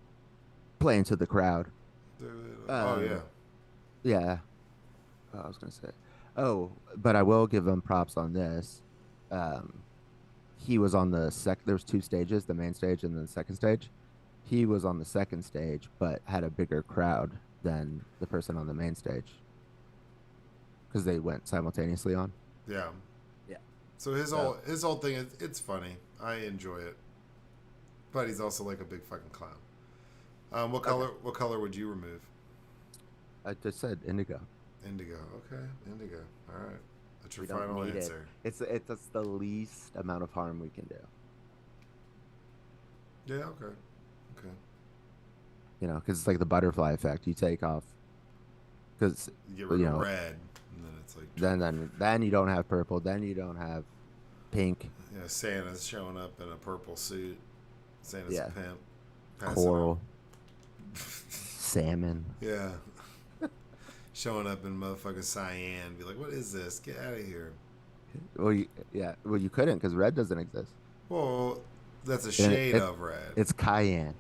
playing to the crowd. Oh yeah. Um, yeah, I was gonna say. Oh, but I will give him props on this. Um, he was on the There was two stages, the main stage and then the second stage. He was on the second stage, but had a bigger crowd than the person on the main stage because they went simultaneously on. Yeah. Yeah. So So his whole thing is it's funny. I enjoy it, but he's also like a big fucking clown. What color would you remove? I just said indigo. Indigo. Okay, indigo. All right. That's your We don't final need it. answer. It's the least amount of harm we can do. Yeah. Okay. Okay. You know, because it's like the butterfly effect. You take off, because You get rid you of know, red, and then it's like then you don't have purple. Then you don't have pink. Santa's showing up in a purple suit. Santa's Yeah. a pimp. Passing Coral, out. salmon. Yeah. Showing up in motherfucking cyan. Be like, what is this? Get out of here. Well, you couldn't because red doesn't exist. Well, that's a And shade of red. It's cayenne.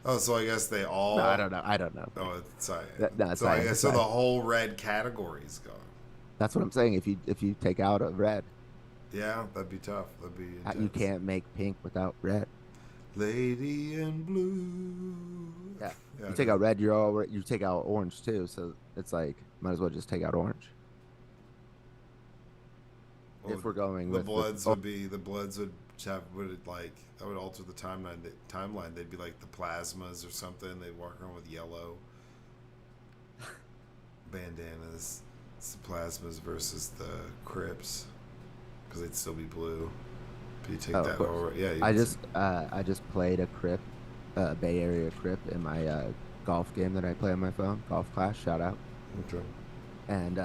Oh, so I guess they all. No, I don't know. I don't know. Oh, it's cyan. No, it's so I cyan, guess it's so. The cyan. whole red category's gone. That's what I'm saying. If you take out a red, Yeah, that'd be tough. That'd be intense. you can't make pink without red. Lady in blue. Yeah. Yeah, You take out red, you take out orange too. So it's like might as well just take out orange. Well, If we're going the with bloods would be the bloods would it like that would alter the timeline. They'd be like the plasmas or something. They'd walk around with yellow bandanas. It's the plasmas versus the Crips because they'd still be blue. But you take Oh, of that course. over. Yeah, I just played a Crip, Bay Area Crip in my golf game that I play on my phone. Golf Clash, shout out. Okay. And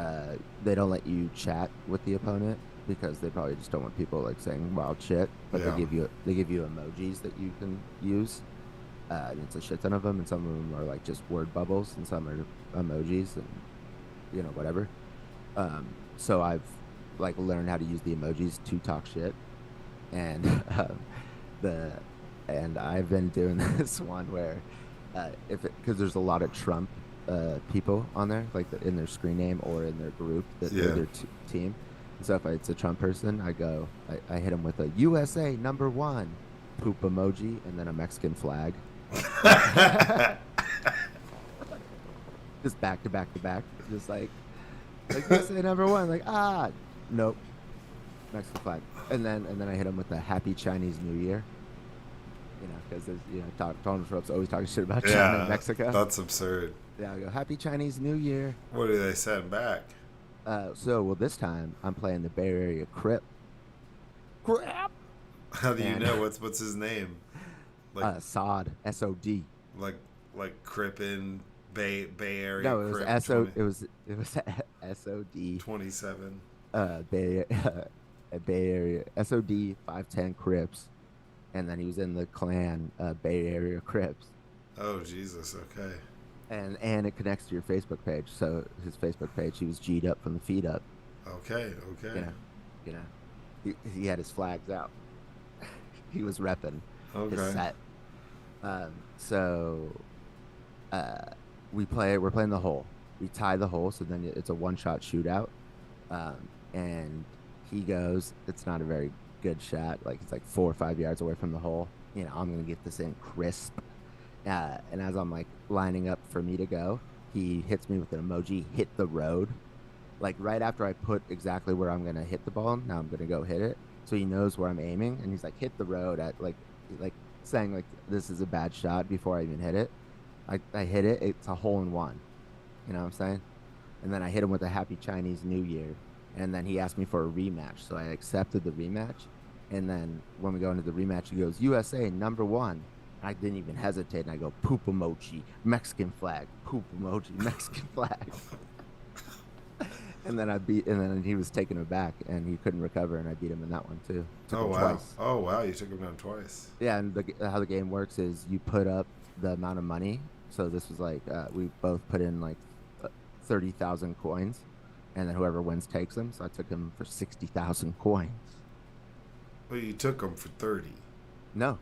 they don't let you chat with the opponent because they probably just don't want people like saying wild shit. But Yeah. they give you emojis that you can use. And it's a shit ton of them, and some of them are like just word bubbles, and some are emojis, and you know whatever. So I've like learned how to use the emojis to talk shit, and the and I've been doing this one where because there's a lot of Trump people on there, like in their screen name or in their group, their team. And so if it's a Trump person, I hit them with a USA #1 poop emoji and then a Mexican flag. Just back to back to back, just like USA #1, like nope, Mexican flag, and then I hit him with the Happy Chinese New Year, you know, because Donald Trump's always talking shit about China and Mexico. That's absurd. Yeah, I go Happy Chinese New Year. What do they send back? Well, this time I'm playing the Bay Area Crip. Crap. How do you know what's his name? Like Sod, SOD. like Crippin Bay Area. No, it was Crip SO. 20 It was SOD. 27. Bay Area SOD 510 Crips, and then he was in the clan Bay Area Crips. Oh Jesus. Okay. And it connects to your Facebook page. So his Facebook page, he was G'd up from the feet up. Okay. Okay. You know, he had his flags out. He was repping his set. We're playing the hole. We tie the hole, so then it's a one-shot shootout. And he goes, it's not a very good shot. Like it's like 4 or 5 yards away from the hole. You know, I'm gonna get this in crisp. And as I'm like lining up for me to go, he hits me with an emoji, hit the road. Like right after I put exactly where I'm gonna hit the ball, now I'm gonna go hit it. So he knows where I'm aiming, and he's like, hit the road at like saying like this is a bad shot before I even hit it. I hit it, it's a hole in one. You know what I'm saying? And then I hit him with a Happy Chinese New Year. And then he asked me for a rematch, so I accepted the rematch. And then when we go into the rematch, he goes, USA #1. I didn't even hesitate, and I go, poop emoji, Mexican flag, poop emoji, Mexican flag. and then he was taken aback and he couldn't recover, and I beat him in that one too. Took Oh him wow. twice. Oh wow. You took him down twice. Yeah, and how the game works is you put up the amount of money. So this was like we both put in like 30,000 coins, and then whoever wins takes them. So I took him for 60,000 coins. Well, you took him for 30. No,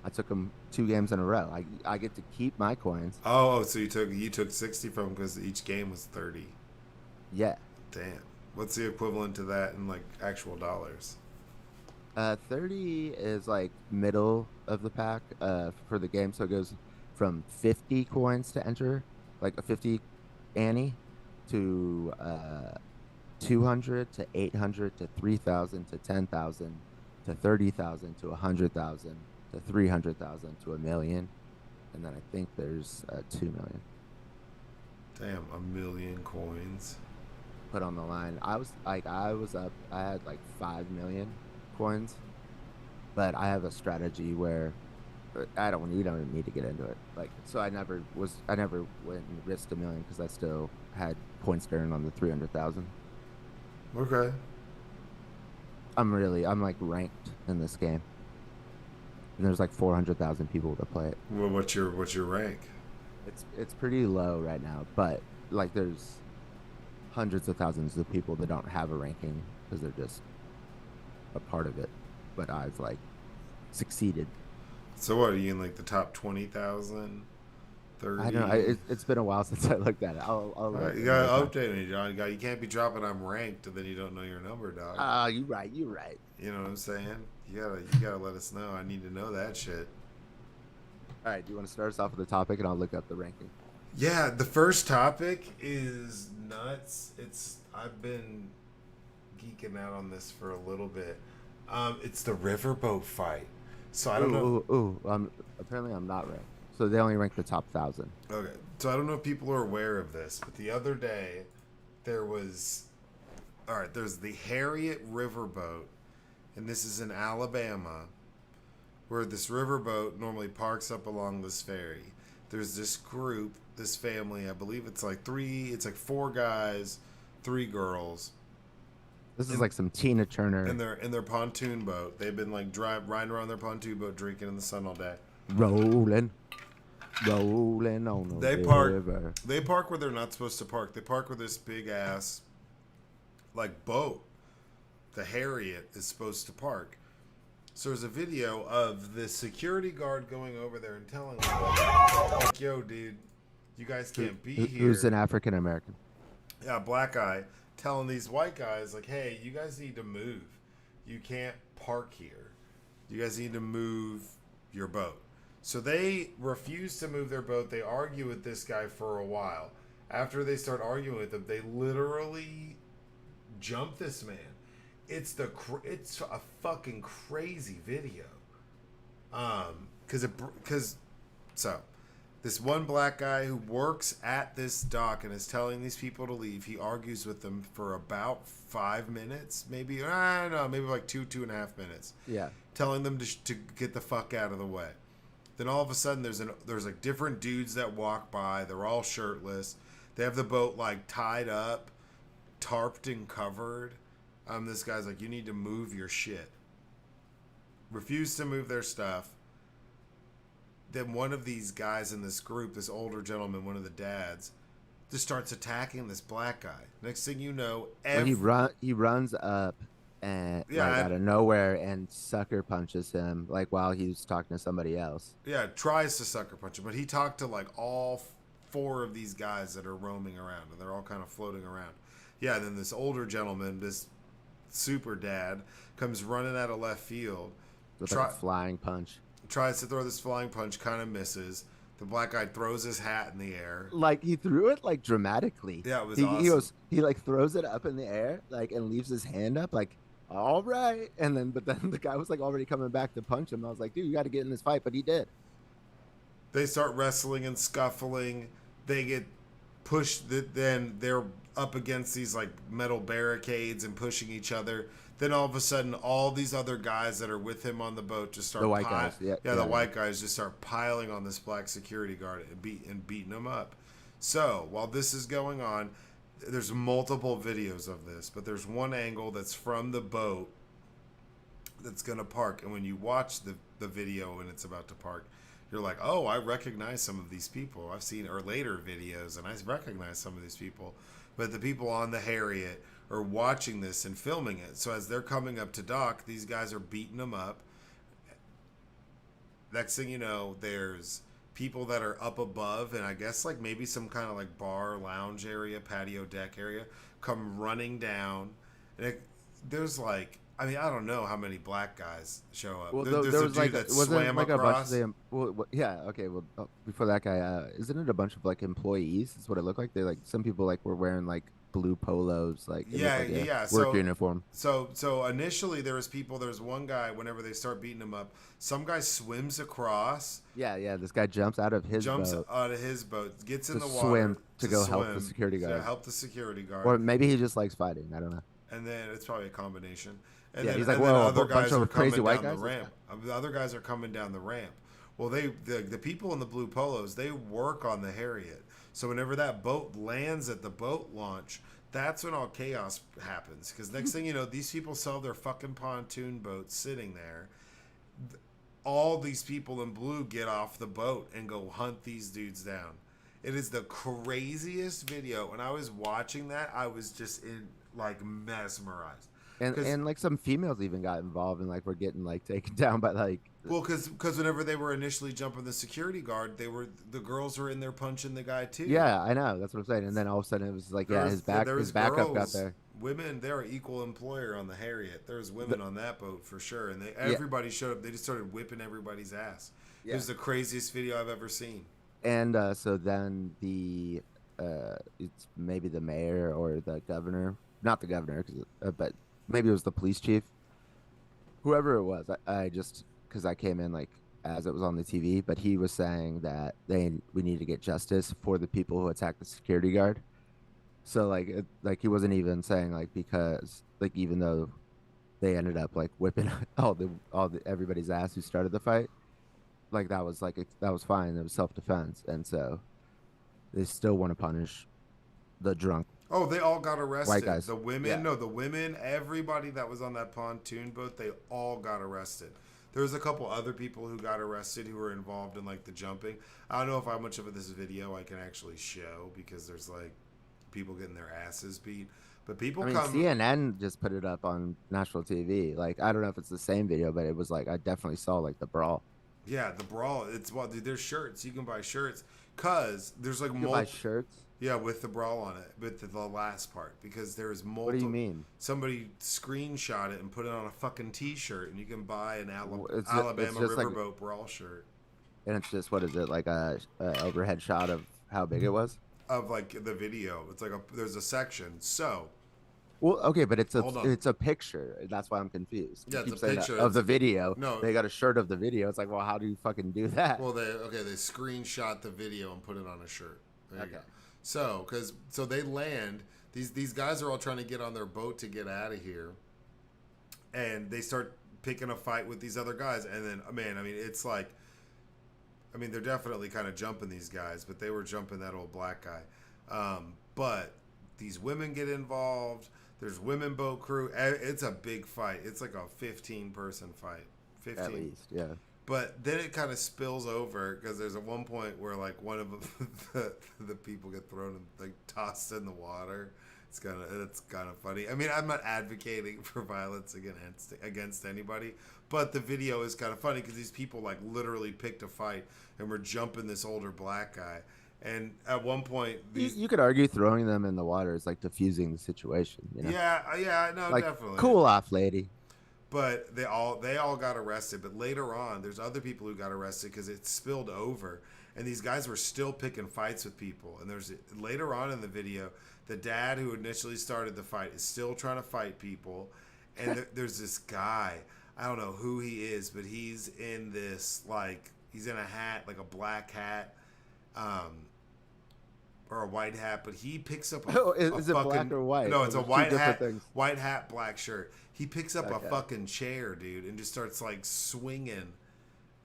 I took him 2 games in a row. I get to keep my coins. Oh, so you took 60 from him because each game was 30. Yeah. Damn. What's the equivalent to that in like actual dollars? 30 is like middle of the pack for the game. So it goes from 50 coins to enter, like a 50 Annie, to 200 to 800 to 3,000 to 10,000 to 30,000 to 100,000 to 300,000 to a million. And then I think there's 2 million Damn, a million coins. put on the line. I was up, I had like 5 million coins, but I have a strategy where you don't even need to get into it. Like, so I never went and risked a million because I still had points to earn on the 300,000. Okay. I'm like ranked in this game, and there's like 400,000 people that play it. Well, what's your rank? It's pretty low right now, but like there's hundreds of thousands of people that don't have a ranking because they're just a part of it. But I've like succeeded. So what are you in like the top 20,000, 30? I don't know. It's been a while since I looked at it. I'll look You another gotta time. update me, John. You can't be dropping I'm ranked and then you don't know your number, dog. Ah, you right. You right. You know what I'm saying? You gotta let us know. I need to know that shit. All right. Do you want to start us off with the topic, and I'll look up the ranking? Yeah, the first topic is nuts. I've been geeking out on this for a little bit. It's the riverboat fight. So I don't know. Ooh. Apparently I'm not ranked. So they only rank the top 1,000. Okay, so I don't know if people are aware of this, but the other day there was, all right, there's the Harriet Riverboat, and this is in Alabama, where this riverboat normally parks up along this ferry. There's this group, this family, I believe it's like 4 guys, 3 girls, This is in, like some Tina Turner in their pontoon boat. They've been like riding around their pontoon boat, drinking in the sun all day. rolling, rolling on They the park. river. They park where they're not supposed to park. They park where this big ass, like boat, the Harriet is supposed to park. So there's a video of the security guard going over there and telling them, like, "Yo, dude, you guys can't be here." Who's an African American? Yeah, black guy telling these white guys like, "Hey, you guys need to move. You can't park here. You guys need to move your boat." So they refuse to move their boat. They argue with this guy for a while. After they start arguing with him, they literally jump this man. It's a fucking crazy video. Because so this one black guy who works at this dock and is telling these people to leave. He argues with them for about 5 minutes, maybe. I don't know, maybe like 2.5 minutes. Yeah. Telling them to get the fuck out of the way. Then all of a sudden, there's like different dudes that walk by. They're all shirtless. They have the boat like tied up, tarped and covered. This guy's like, "You need to move your shit." Refuse to move their stuff. Then one of these guys in this group, this older gentleman, one of the dads, just starts attacking this black guy. Next thing you know, He runs up and Yeah, like out of nowhere and sucker punches him like while he's talking to somebody else. yeah, tries to sucker punch him, but he talked to like all 4 of these guys that are roaming around, and they're all kind of floating around. Yeah, and then this older gentleman, this super dad, comes running out of left field, With like a flying punch. tries to throw this flying punch, kind of misses. The black guy throws his hat in the air. Like he threw it like dramatically. Yeah, it was He awesome. he like throws it up in the air like and leaves his hand up like all right, and then but then the guy was like already coming back to punch him. I was like, dude, you got to get in this fight, but he did. They start wrestling and scuffling. They get pushed. Then they're up against these like metal barricades and pushing each other. Then all of a sudden, all these other guys that are with him on the boat just start The white guys, yeah, the white guys just start piling on this black security guard and beating him up. So while this is going on, There's multiple videos of this, but there's one angle that's from the boat that's gonna park, and when you watch the video when it's about to park, you're like, oh, I recognize some of these people. I've seen or later videos, and I recognize some of these people. But the people on the Harriet are watching this and filming it. So as they're coming up to dock, these guys are beating them up. Next thing you know, there's people that are up above, and I guess like maybe some kind of like bar, lounge area, patio deck area, come running down, and there's like, I mean, I don't know how many black guys show up. Well, There's there a was dude like that wasn't swam like a bunch of across. them. Well, yeah, okay. Well, before that guy, isn't it a bunch of like employees? That's what it looked like. They like some people like were wearing like blue polos. Like it looked Yeah, like yeah, a yeah. work So, uniform. so initially there was people. There's one guy. Whenever they start beating him up, some guy swims across, Yeah, yeah. This guy jumps out of his jumps boat out of his boat, gets in to the water swim to to go help the swim security to guard, help the security guard, or maybe he just likes fighting. I don't know. and then it's probably a combination. Yeah, he's like, And then whoa, a other bunch guys are of crazy coming white down the guys. Let's ramp. go. The other guys are coming down the ramp. Well, the people in the blue polos, they work on the Harriet. So whenever that boat lands at the boat launch, that's when all chaos happens. Because next thing you know, these people saw their fucking pontoon boat sitting there. All these people in blue get off the boat and go hunt these dudes down. It is the craziest video. When I was watching that, I was just in like mesmerized. Because And like some females even got involved and like were getting like taken down by like well, because whenever they were initially jumping the security guard, the girls were in there punching the guy too. yeah, I know that's what I'm saying. And then all of a sudden it was like yeah, There his was backup got girls, there. women. They're an equal employer on the Harriet. There was The, women on that boat for sure, and yeah, everybody showed up. They just started whipping everybody's ass. It yeah. was the craziest video I've ever seen. And so then it's maybe the mayor or the governor, not the governor, but maybe it was the police chief, whoever it was. I just because I came in like as it was on the TV, but he was saying that we need to get justice for the people who attacked the security guard. So like he wasn't even saying like because like even though they ended up like whipping all the everybody's ass who started the fight, like that was fine. It was self defense, and so they still want to punish the drunk Oh, they all got white arrested. guys. The women, Yeah, no, the women, everybody that was on that pontoon boat, they all got arrested. There was a couple other people who got arrested who were involved in like the jumping. I don't know if how much of this video I can actually show because there's like people getting their asses beat. But people I mean come, CNN just put it up on national TV. Like I don't know if it's the same video, but it was like I definitely saw like the brawl. yeah, the brawl. It's well, dude. There's shirts. You can buy shirts because there's like You could buy multiple. shirts. Yeah, with the brawl on it, but the last part because there's What do you multiple. mean? Somebody screenshot it and put it on a fucking T-shirt, and you can buy an It's Alabama just like, Riverboat brawl shirt and it's just what is it like a overhead shot of how big it was? of like the video. It's like there's a section. So Well, okay, but hold on. it's a picture. That's why I'm confused. You Yeah, it's a keep saying that picture. of the video. No, They got a shirt of the video. It's like, well, how do you fucking do that? well they screenshot the video and put it on a shirt. There you Okay. go. So so they land. These guys are all trying to get on their boat to get out of here, and they start picking a fight with these other guys. And then man, I mean, it's like. I mean, they're definitely kind of jumping these guys, but they were jumping that old black guy. But these women get involved. There's women boat crew. It's a big fight. It's like a 15-person fight. 15. At least, yeah. But then it kind of spills over because there's at one point where like one of the people get thrown and like tossed in the water. It's kind of funny. I mean, I'm not advocating for violence against anybody, but the video is kind of funny because these people like literally picked a fight and were jumping this older black guy. And at one point, You could argue throwing them in the water is like diffusing the situation. You know, yeah, no, like definitely. cool off, lady. But they all got arrested. But later on, there's other people who got arrested because it spilled over, and these guys were still picking fights with people. And there's later on in the video, the dad who initially started the fight is still trying to fight people, and there's this guy. I don't know who he is, but he's in this like he's in a hat, like a black hat, or a white hat. But he picks up Oh, a is it fucking, black or white? No, it's a There's two white different hat, things. white hat, black shirt. He picks up a Okay. fucking chair, dude, and just starts like swinging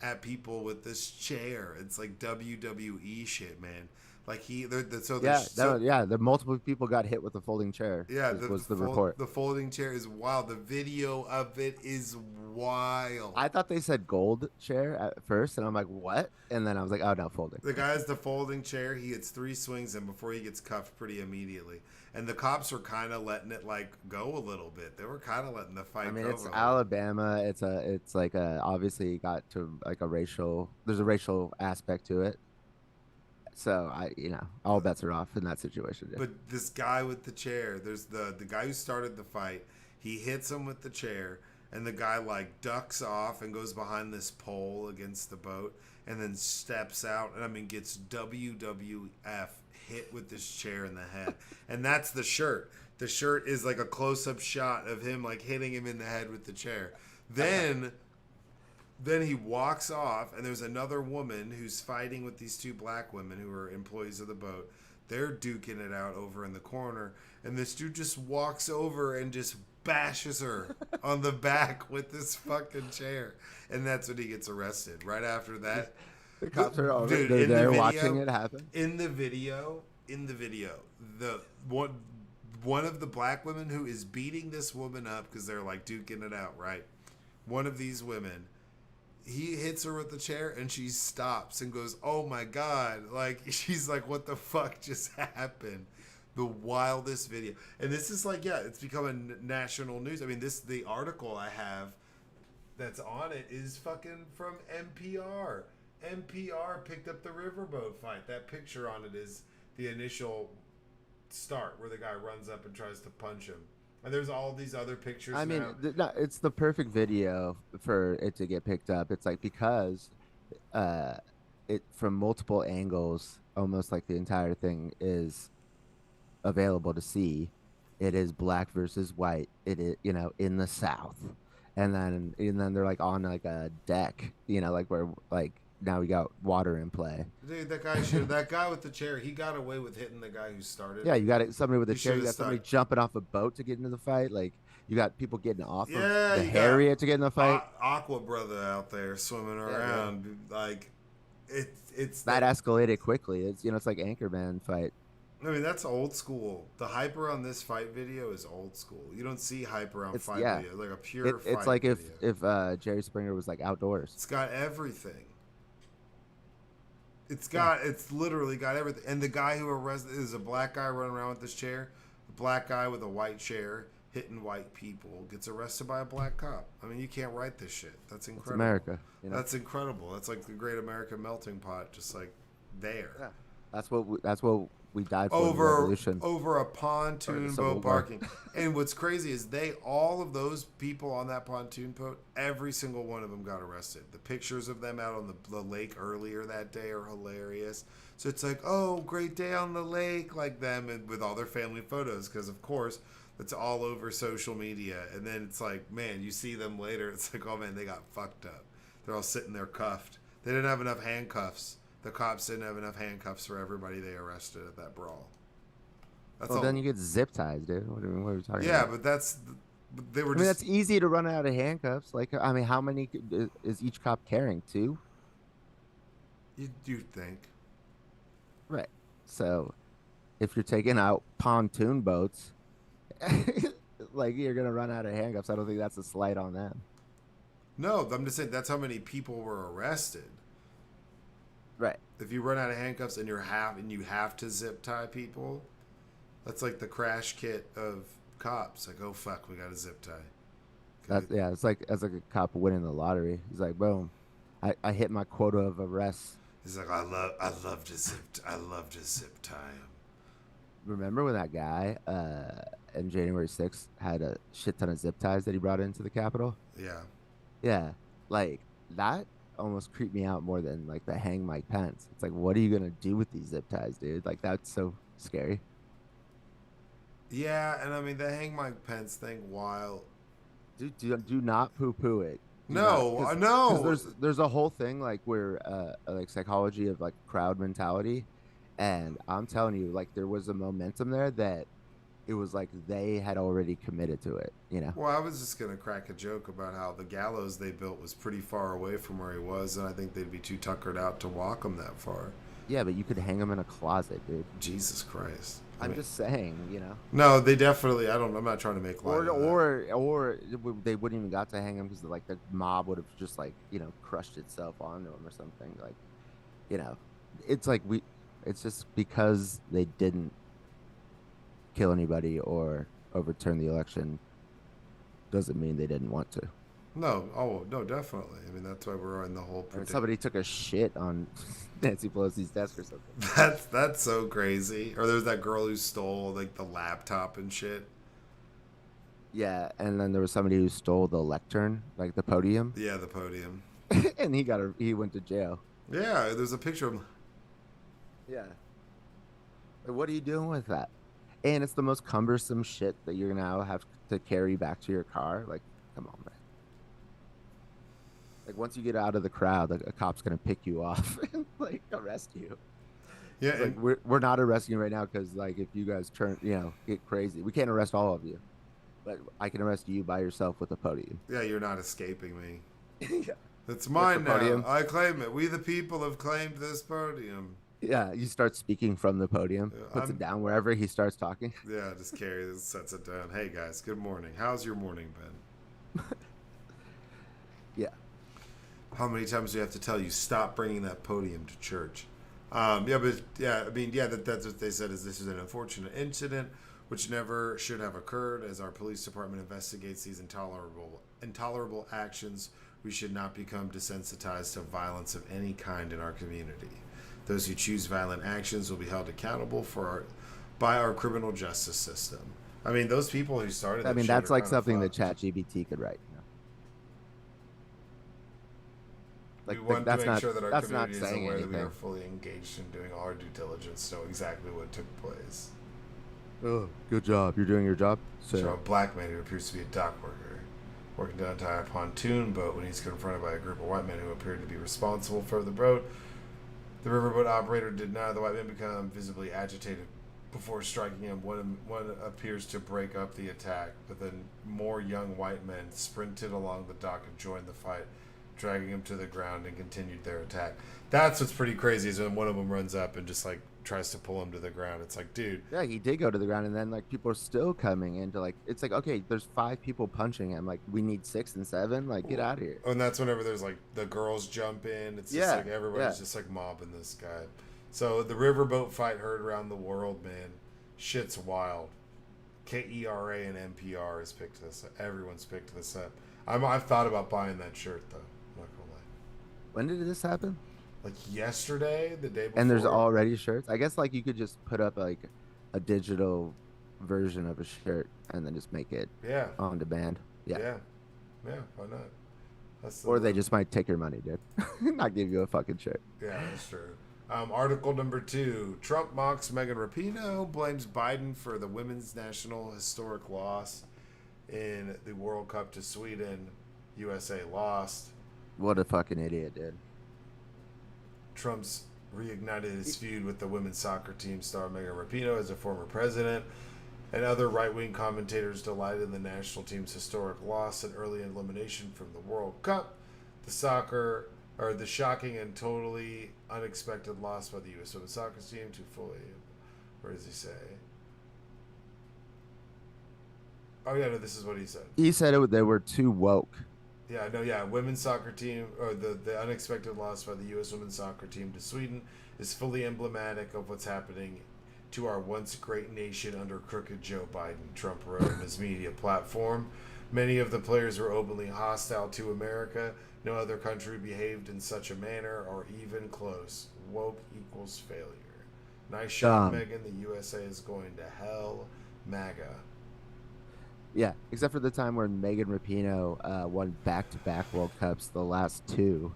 at people with this chair. It's like WWE shit, man. Like he, so Yeah, there's so the multiple people got hit with a folding chair. yeah, Was the report. the folding chair is wild. The video of it is wild. I thought they said gold chair at first, and I'm like, what? And then I was like, oh no, folding. The guy's the folding chair. He gets 3 swings in before he gets cuffed pretty immediately. And the cops were kind of letting it like go a little bit. They were kind of letting the fight I mean, go. it's Alabama. It's like a obviously got to like a racial. There's a racial aspect to it. So all bets are off in that situation. Yeah. But this guy with the chair, there's the guy who started the fight. He hits him with the chair, and the guy like ducks off and goes behind this pole against the boat, and then steps out, and I mean gets WWF hit with this chair in the head, and that's the shirt. The shirt is like a close-up shot of him like hitting him in the head with the chair. Then he walks off, and there's another woman who's fighting with these 2 black women who are employees of the boat. They're duking it out over in the corner, and this dude just walks over and just bashes her on the back with this fucking chair, and that's when he gets arrested. Right after that, The cops are all dude, they're there the watching it happen. In the video, the one of the black women who is beating this woman up because they're like duking it out, right? One of these women, he hits her with the chair and she stops and goes, "Oh my God." Like, she's like, "What the fuck just happened?" The wildest video. And this is like, yeah, it's becoming national news. I mean, the article I have that's on it is fucking from NPR. NPR picked up the riverboat fight. That picture on it is the initial start where the guy runs up and tries to punch him. And there's all these other pictures. I mean, now. it's the perfect video for it to get picked up. It's like because it from multiple angles, almost like the entire thing is available to see. It is black versus white. It is in the South, and then they're like on like a deck, like where like now we got water in play. Dude, that guy with the chair, he got away with hitting the guy who started. Yeah, you got somebody with a chair. You got stuck. somebody jumping off a boat to get into the fight. Like you got people getting off of the you Harriet to get in the fight. Aqua brother out there swimming around, like it's that escalated quickly. It's like Anchorman fight. I mean, that's old school. The hyper on this fight video is old school. You don't see hyper on fight video, like a pure fight it's like video. if Jerry Springer was like outdoors. It's got everything. It's literally got everything. And the guy who arrested is a black guy running around with this chair. A black guy with a white chair hitting white people gets arrested by a black cop. I mean, you can't write this shit. That's incredible. It's America. That's incredible. That's like the great American melting pot, just like there. Yeah. That's what we died for. Over a pontoon boat parking. And what's crazy is all of those people on that pontoon boat, every single one of them got arrested. The pictures of them out on the lake earlier that day are hilarious. So it's like, oh, great day on the lake, like them, and with all their family photos, because of course it's all over social media. And then it's like, man, you see them later, it's like, oh man, they got fucked up. They're all sitting there cuffed. They didn't have enough handcuffs. The cops didn't have enough handcuffs for everybody they arrested at that brawl. Then you get zip ties, dude. What are we talking about? Yeah, but they were. That's easy to run out of handcuffs. Like, I mean, how many is each cop carrying? 2? You think? Right. So, if you're taking out pontoon boats, like you're gonna run out of handcuffs. I don't think that's a slight on them. No, I'm just saying that's how many people were arrested. Right. If you run out of handcuffs and you have to zip tie people, that's like the crash kit of cops. Like, oh fuck, we got a zip tie. It's like a cop winning the lottery. He's like, boom, I hit my quota of arrests. He's like, I love to zip tie him. Remember when that guy in January 6th had a shit ton of zip ties that he brought into the Capitol? Yeah. Yeah, like that almost creeped me out more than like the hang Mike Pence. It's like, what are you gonna do with these zip ties, dude? Like that's so scary. Yeah, and I mean the hang Mike Pence thing, while do not poo-poo it. No. There's a whole thing like where like psychology of like crowd mentality, and I'm telling you, like there was a momentum there that it was like they had already committed to it, Well, I was just gonna crack a joke about how the gallows they built was pretty far away from where he was, and I think they'd be too tuckered out to walk him that far. Yeah, but you could hang them in a closet, dude. Jesus Christ. I I'm mean, just saying, you know. no, they definitely. I don't. I'm not trying to make light Or of that. or or they wouldn't even got to hang him because like the mob would have just like crushed itself onto him or something. Like you know, it's like it's just because they didn't kill anybody or overturn the election doesn't mean they didn't want to. No, oh no, definitely. I mean, that's why we're in the whole I mean, predict. somebody took a shit on Nancy Pelosi's desk or something. That's so crazy. Or there's that girl who stole like the laptop and shit. Yeah, and then there was somebody who stole the lectern, like the podium, Yeah, the podium. and he went to jail. Yeah, there's a picture of him. Yeah. Like, what are you doing with that? And it's the most cumbersome shit that you're gonna now have to carry back to your car. Like, come on, man. Like once you get out of the crowd, like a cop's gonna pick you off and like arrest you. Yeah, It's like and we're not arresting you right now because like if you guys get crazy, we can't arrest all of you, but I can arrest you by yourself with a podium. yeah, you're not escaping me. Yeah. It's With the mine now. podium. I claim it. We the people have claimed this podium. Yeah, you start speaking from the podium, puts it I'm down wherever he starts talking. yeah, just carry this, sets it down. Hey guys, good morning. How's your morning been? Yeah. How many times do you have to tell you stop bringing that podium to church? Yeah, but yeah, I mean, yeah, that's what they said. Is this is an unfortunate incident which never should have occurred. As our police department investigates these intolerable actions, we should not become desensitized to violence of any kind in our community. Those who choose violent actions will be held accountable by our criminal justice system. I mean, those people who started I that mean, shit that's are like kind of something that fucked. ChatGPT could write. We Like want to that's make not sure that our that's not community is saying aware that we are anything. fully engaged in doing all our due diligence to know exactly what took place. Oh, good job. You're doing your job. Show So a black man who appears to be a dock worker working down a pontoon boat when he's confronted by a group of white men who appeared to be responsible for the boat. The riverboat operator denied the white men become visibly agitated before striking him. One appears to break up the attack, but then more young white men sprinted along the dock and joined the fight, dragging him to the ground and continued their attack. That's what's pretty crazy is when one of them runs up and just like tries to pull him to the ground. It's like, dude, yeah, he did go to the ground, and then like people are still coming into like it's like okay, there's 5 people punching him. Like we need 6 and 7. Like get out of here. and that's whenever there's like the girls jump in. It's just Yeah, like everybody's yeah, just like mobbing this guy. So the riverboat fight heard around the world, man. Shit's wild. KERA and NPR has picked this. Everyone's picked this up. I've thought about buying that shirt though. I'm not gonna lie. When did this happen? Like yesterday, the day And there's before. already shirts. I guess like you could just put up like a digital version of a shirt and then just make it Yeah, on demand. Yeah. yeah, yeah. Why not? That's the Or they just might take your money, dude. Not give you a fucking shirt. yeah, that's true. Article number 2. Trump mocks Megan Rapinoe, blames Biden for the women's national historic loss in the World Cup to Sweden. USA lost. What a fucking idiot, dude. Trump's reignited his feud with the women's soccer team star Megan Rapinoe as a former president. And other right-wing commentators delighted in the national team's historic loss and early elimination from the World Cup. The shocking and totally unexpected loss by the U.S. women's soccer team to fully. Where does he say? Oh yeah, no, this is what he said. He said they were too woke. Yeah, no, yeah. Women's soccer team, or the unexpected loss by the U.S. women's soccer team to Sweden is fully emblematic of what's happening to our once great nation under crooked Joe Biden, Trump wrote on his media platform. Many of the players were openly hostile to America. No other country behaved in such a manner or even close. Woke equals failure. Nice shot, Dumb. Megan. The USA is going to hell. MAGA. Yeah, except for the time when Megan Rapinoe won back-to-back World Cups, the last two.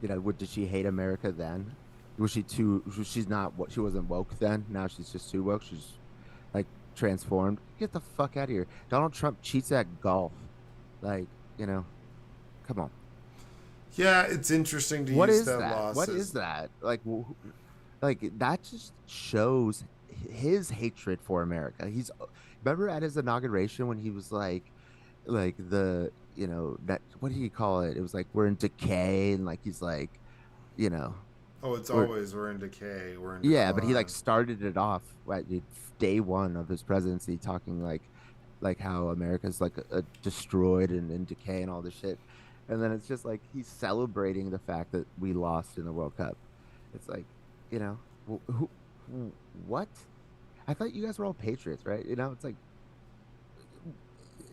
Did she hate America then? Was she too? She's not. She wasn't woke then. Now she's just too woke. She's like transformed. Get the fuck out of here. Donald Trump cheats at golf. Like, come on. Yeah, it's interesting to What use is that that? loss What as is that? Like that just shows his hatred for America. Remember at his inauguration when he was like that what do you call it? It was like we're in decay and like he's like, you know, Oh, it's Or always we're in decay, we're in yeah, but he like decline. started it off at day one of his presidency, talking like how America's like destroyed and in decay and all this shit. And then it's just like he's celebrating the fact that we lost in the World Cup. It's like, you know, what? I thought you guys were all patriots, right? You know, it's like,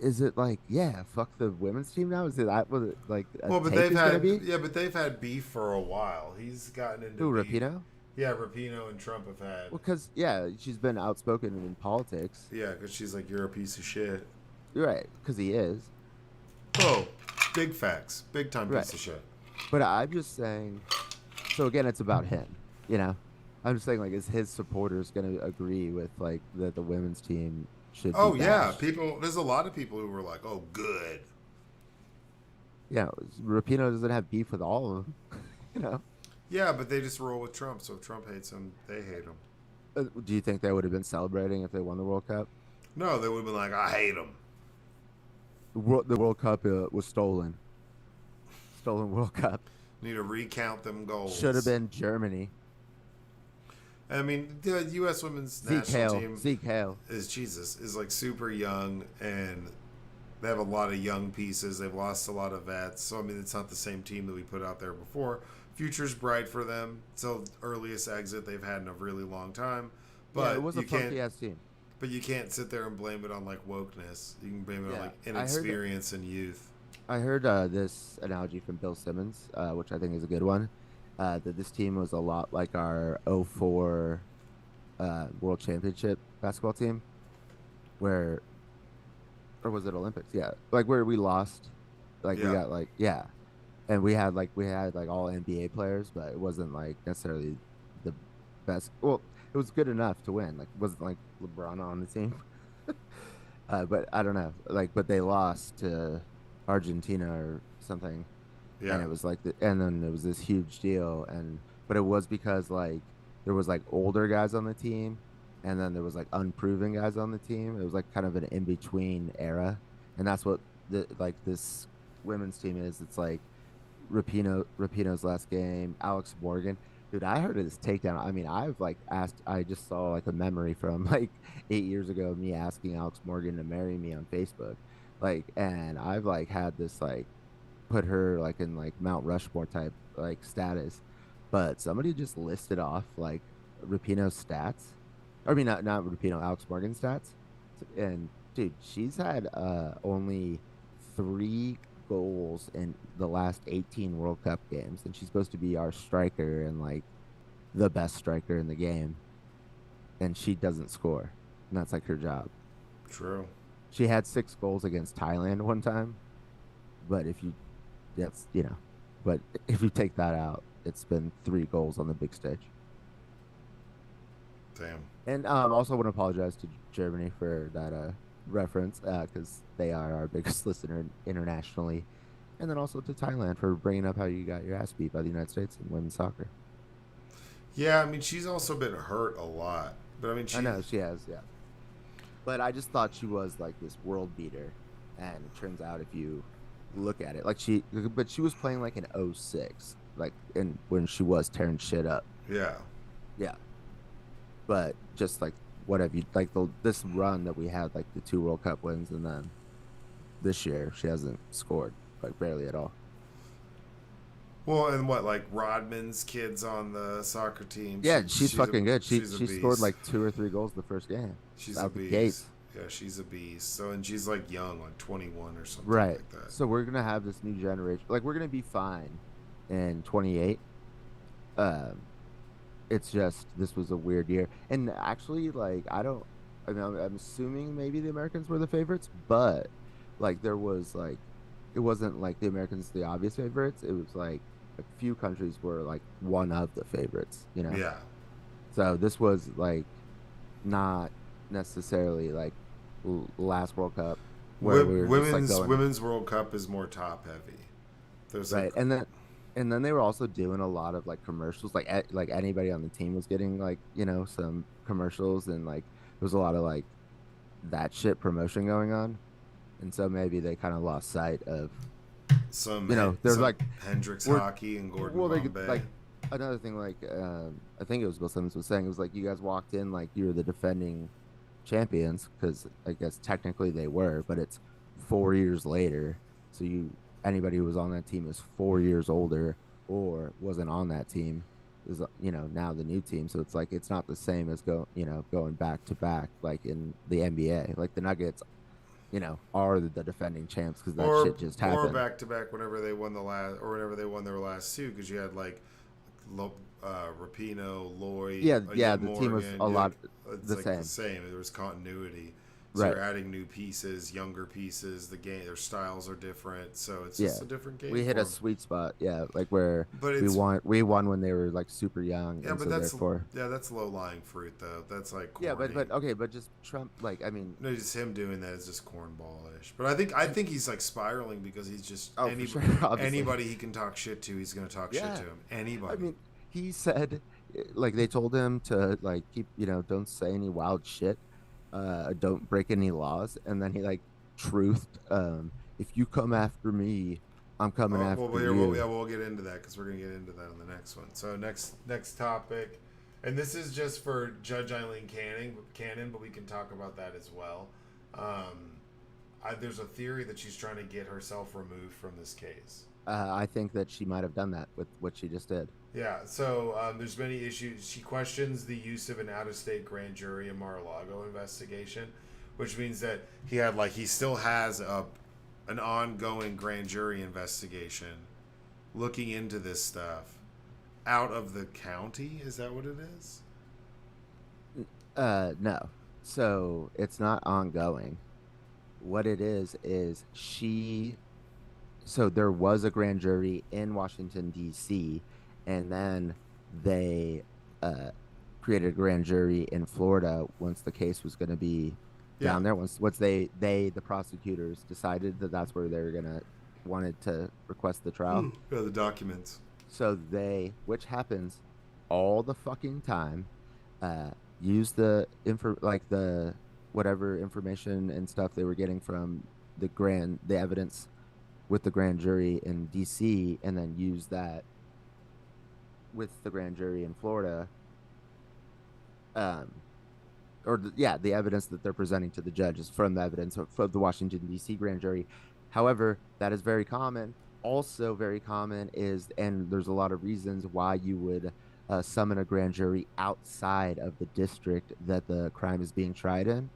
is it like, yeah, fuck the women's team now? Is it that what it, like a Well, but take they've is gonna had be? yeah, but they've had beef for a while. He's gotten into Who, beef. Rapino? Yeah, Rapino and Trump have had. Well, because yeah, she's been outspoken in politics. Yeah, because she's like, you're a piece of shit. You're right, because he is. Oh, big facts, big time Right. piece of shit. But I'm just saying, so again, it's about him, you know? I'm just saying, like, is his supporters going to agree with, like, that the women's team should be Oh yeah, bashed? people. There's a lot of people who were like, oh, good. You know, Rapino doesn't have beef with all of them, you know? Yeah, but they just roll with Trump. So if Trump hates him, they hate him. Do you think they would have been celebrating if they won the World Cup? No, they would have been like, I hate him. The World Cup was stolen. Stolen World Cup. Need to recount them Should have goals. been Germany. I mean, the U.S. women's Zeke national Hale. team Zeke Hale. is like super young, and they have a lot of young pieces. They've lost a lot of vets, so I mean, it's not the same team that we put out there before. Future's bright for them. It's the earliest exit they've had in a really long time, Yeah, but it was a you can't. funky ass team. But you can't sit there and blame it on like wokeness. You can blame it on Yeah, like I heard that. inexperience and youth. I heard this analogy from Bill Simmons, which I think is a good one. That this team was a lot like our '04 World Championship basketball team, where, or was it Olympics? Yeah, like where we lost, like we Yeah, got like yeah, and we had like all NBA players, but it wasn't like necessarily the best. Well, it was good enough to win. Like it wasn't like LeBron on the team, but I don't know. Like, but they lost to Argentina or something, yeah, and it was like and then it was this huge deal, and but it was because like there was like older guys on the team, and then there was like unproven guys on the team. It was like kind of an in between era, and that's what like this women's team is. It's like Rapino's last game, Alex Morgan. Dude, I heard of this takedown. I mean, I've like asked. I just saw like a memory from like 8 years ago, me asking Alex Morgan to marry me on Facebook, like, and I've like had this like put her like in like Mount Rushmore type like status, but somebody just listed off like Rapino's stats. I mean, not Rapino, Alex Morgan stats, and dude, she's had only 3 goals in the last 18 World Cup games, and she's supposed to be our striker and like the best striker in the game, and she doesn't score, and that's like her job. true. She had 6 goals against Thailand one time, but if you that's but if you take that out, it's been 3 goals on the big stage. Damn. And also want to apologize to Germany for that reference because they are our biggest listener internationally, and then also to Thailand for bringing up how you got your ass beat by the United States in women's soccer. Yeah, I mean, she's also been hurt a lot, but I mean, I she. know she has, yeah, but I just thought she was like this world beater, and it turns out if you look at it, like but she was playing like an '06, like and when she was tearing shit up, Yeah. yeah. But just like what have you like this run that we had, like the 2 World Cup wins, and then this year she hasn't scored like barely at all. Well, and what, like Rodman's kids on the soccer team? Yeah, she's fucking good. She She's a she scored beast. like 2 or 3 goals the first game. She's a Out the beast. gates. Yeah, she's a beast. So, and she's like young, like 21 or something Right. like that. So we're gonna have this new generation. Like we're gonna be fine in 28. Um, it's just this was a weird year, and actually, like I don't. I mean, I'm assuming maybe the Americans were the favorites, but like there was like it wasn't like the Americans the obvious favorites. It was like a few countries were like one of the favorites, you know. Yeah. So this was like not necessarily like last World Cup where we were just like going Women's World Cup is more top heavy. There's right, like, and then they were also doing a lot of like commercials, like like anybody on the team was getting like some commercials, and like there was a lot of like that shit promotion going on, and so maybe they kind of lost sight of some there's some like Hendricks we're hockey and Gordon well they Bombay. like another thing, like I think it was Bill Simmons was saying, it was like you guys walked in like you were the defending champions because I guess technically they were, but it's 4 years later. So anybody who was on that team is 4 years older or wasn't on that team is now the new team. So it's like it's not the same as going back to back like in the NBA. Like the Nuggets, are the defending champs because that shit just or happened. back to back whenever they won the last or whenever they won their last two because you had like Rapino, Lloyd, Yeah, yeah, the team was Morgan. a lot It's the like the same. same. There was continuity. So Right. you're adding new pieces, younger pieces. The game, their styles are different, so it's Yeah. just a different game We hit for a them. sweet spot, yeah, like where But we it's won we won when they were like super young yeah, and but so therefore that's low lying fruit though. That's like yeah, but corny. okay, but just Trump like I mean No, just him doing that is just cornballish. But I think he's like spiraling because he's just oh for sure obviously. anybody he can talk shit to, he's gonna talk shit Yeah. to him. I Anybody. mean, he said like they told him to like keep, don't say any wild shit, don't break any laws, and then he like truthed, if you come after me, I'm coming Oh well, after here we'll you. yeah we'll get into that because we're gonna get into that on the next one. So next topic, and this is just for Judge Eileen Cannon, but we can talk about that as well. There's a theory that she's trying to get herself removed from this case. I think that she might have done that with what she just did. Yeah, so there's many issues. She questions the use of an out-of-state grand jury in Mar-a-Lago investigation, which means that he still has an ongoing grand jury investigation looking into this stuff out of the county. Is that what it is? No. So it's not ongoing. What it is she so there was a grand jury in Washington D.C. and then they uh created a grand jury in Florida once the case was going to be Yeah, down there once the prosecutors decided that that's where they were going to wanted to request the trial. yeah, the documents. So which happens all the fucking time, uh, use the whatever information and stuff they were getting from the evidence with the grand jury in D.C. and then use that with the grand jury in Florida, um, the evidence that they're presenting to the judge is from the evidence of the Washington D.C. grand jury. However, that is very common. Also, very common is, and there's a lot of reasons why you would summon a grand jury outside of the district that the crime is being tried in.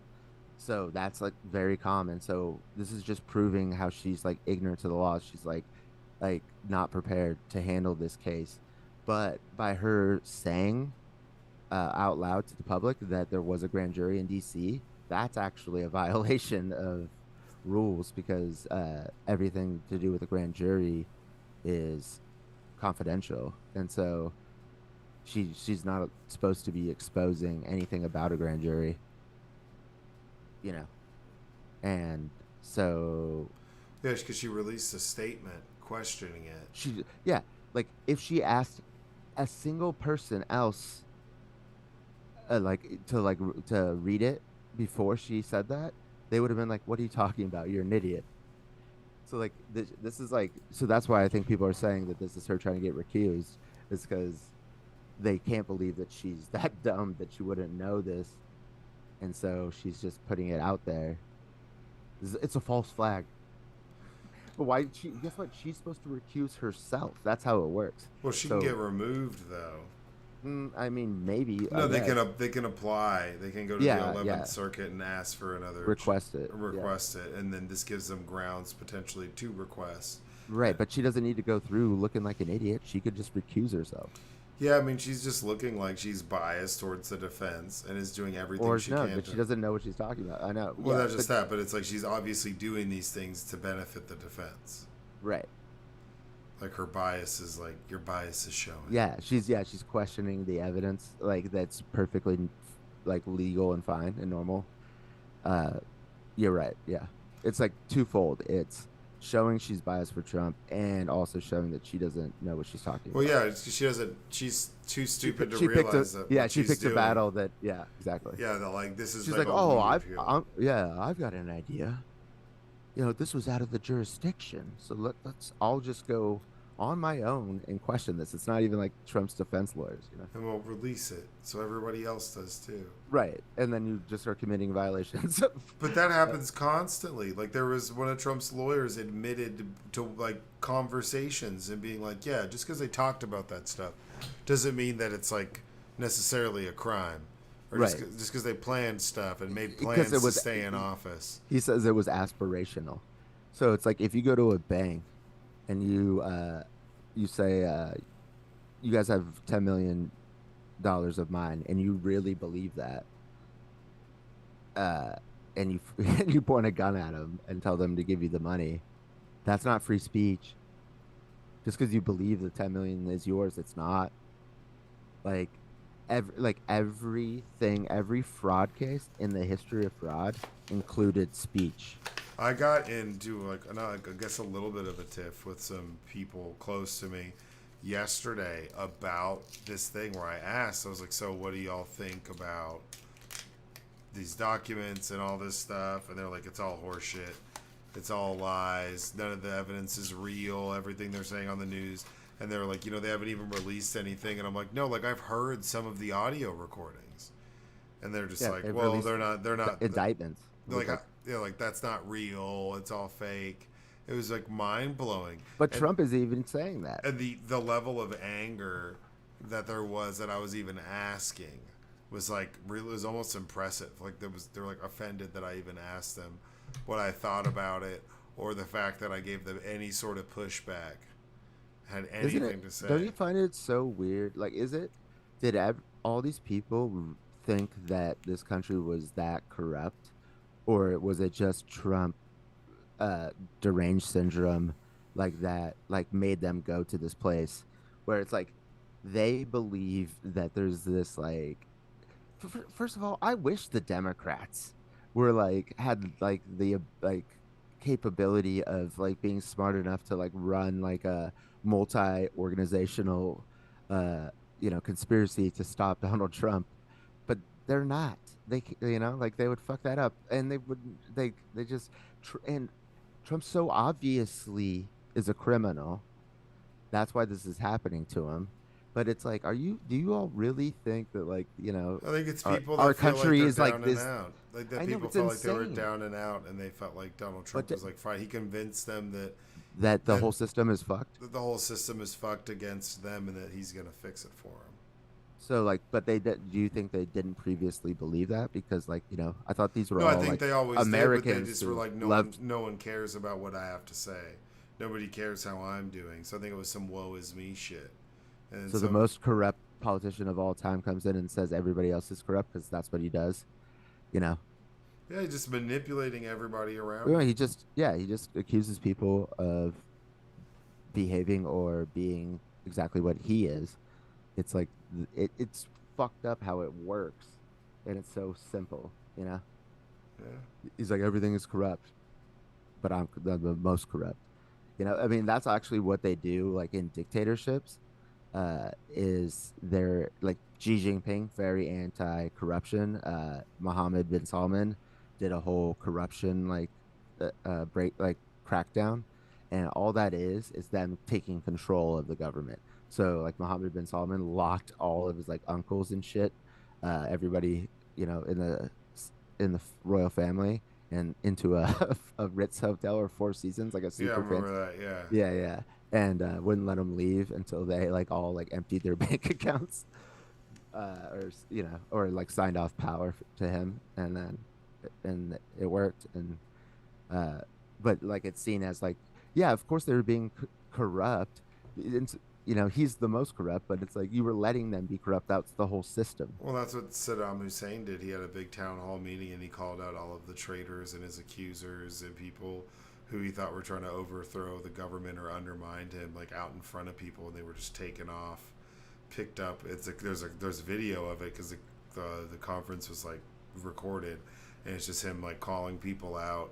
So that's like very common. So this is just proving how she's like ignorant to the laws. She's like not prepared to handle this case. But by her saying out loud to the public that there was a grand jury in DC, that's actually a violation of rules because everything to do with the grand jury is confidential. And so she's not supposed to be exposing anything about a grand jury, you know. And so Yeah, because she released a statement questioning it. yeah, like if she asked a single person else to read it before she said that, they would have been like, "What are you talking about? You're an idiot." So like this is like so that's why I think people are saying that this is her trying to get recused, is because they can't believe that she's that dumb that she wouldn't know this, and so she's just putting it out there. It's a false flag. But why? Guess what? She's supposed to recuse herself. That's how it works. Well, she can So get removed though. I mean, maybe I No, guess they can apply. They can go to the yeah, 11th yeah, Circuit and ask for another request it. Yeah. request it, and then this gives them grounds potentially to request. Right, but she doesn't need to go through looking like an idiot. She could just recuse herself. Yeah, I mean, she's just looking like she's biased towards the defense and is doing everything Or she no, can but to. she doesn't know what she's talking about. I know. Well, Yeah, not just that, but it's like she's obviously doing these things to benefit the defense. right. Like her bias is like your bias is showing. She's questioning the evidence like that's perfectly like legal and fine and normal. Uh you're right. Yeah. It's like twofold. It's showing she's biased for Trump and also showing that she doesn't know what she's talking Well, about. yeah, she doesn't. She's too stupid to She picked realize that. yeah, what she she's picked a doing. battle that yeah, exactly. Yeah, that like this is She's like like, a "Oh, weed appeal. I've got an idea. This was out of the jurisdiction. So let's I'll just go on my own and question this. It's not even like Trump's defense lawyers, you know? And we'll release it so everybody else does too. Right. And then you just are committing violations. But that happens constantly. Like there was one of Trump's lawyers admitted to like conversations and being like, yeah, just because they talked about that stuff doesn't mean that it's like necessarily a crime, or Right. just because they planned stuff and made Because plans it to was, stay in office. he says it was aspirational. So it's like if you go to a bank and you say you guys have $10 million of mine and you really believe that, uh and you and you point a gun at them and tell them to give you the money, that's not free speech. Just because you believe the 10 million is yours, it's not. Like everything, every fraud case in the history of fraud included speech. I got into I guess a little bit of a tiff with some people close to me yesterday about this thing where I asked, I was like, so what do y'all think about these documents and all this stuff? And they're like, it's all horseshit. It's all lies. None of the evidence is real. Everything they're saying on the news. And they're like, they haven't even released anything. And I'm like, no, like I've heard some of the audio recordings. And they're just Yeah, like, they've well, released they're not, indictments they're with like, like that's not real. It's all fake. It was like mind blowing. but And Trump is even saying that. and the level of anger that there was that I was even asking was like really, it was almost impressive. Like they're like offended that I even asked them what I thought about it, or the fact that I gave them any sort of pushback, had Isn't anything it? to say. Don't you find it so weird? Like, is it? Did all these people think that this country was that corrupt, or was it just Trump, uh, deranged syndrome, like that, like made them go to this place where it's like they believe that there's this like. First of all, I wish the Democrats were like had like the like capability of like being smart enough to like run like a multi-organizational uh conspiracy to stop Donald Trump, but they're not. Like they would fuck that up, and they wouldn't. They just and Trump so obviously is a criminal. That's why this is happening to him. But it's like, do you all really think that like, I think it's our people our that feel like country they're is like down and this? out. Like that I know people it's felt like they were insane. down and out, and they felt like Donald But Trump was like fine. He convinced them that that the that, whole system is fucked. that the whole system is fucked against them, and that he's gonna fix it for them. So like, but do you think they didn't previously believe that? Because like, I thought these were No, I all think like they always did, but they Americans just were who like, loved. no one cares about what I have to say. Nobody cares how I'm doing. So I think it was some woe is me shit. And So the most corrupt politician of all time comes in and says everybody else is corrupt because that's what he does. You know, yeah, just manipulating everybody around Well, him. he just accuses people of behaving or being exactly what he is. It's like it's fucked up how it works, and it's so simple. Yeah, He's like everything is corrupt, but I'm the most corrupt. I mean that's actually what they do, like in dictatorships. Is they're like Xi Jinping, very anti-corruption. Mohammed bin Salman did a whole corruption break like crackdown, and all that is them taking control of the government. So like Mohammed bin Salman locked all of his like uncles and shit, everybody in the royal family, and into a Ritz hotel or Four Seasons, like a yeah, I super fancy. remember that. Yeah, Yeah, and wouldn't let them leave until they like all like emptied their bank accounts, or like signed off power to him, and it worked. And uh, but like it's seen as like, yeah, of course they were being corrupt. It's, he's the most corrupt, but it's like you were letting them be corrupt. That's the whole system. well, that's what Saddam Hussein did. He had a big town hall meeting, and he called out all of the traitors and his accusers and people who he thought were trying to overthrow the government or undermine him, like out in front of people, and they were just taken off, picked up. It's like there's video of it because the conference was like recorded, and it's just him like calling people out,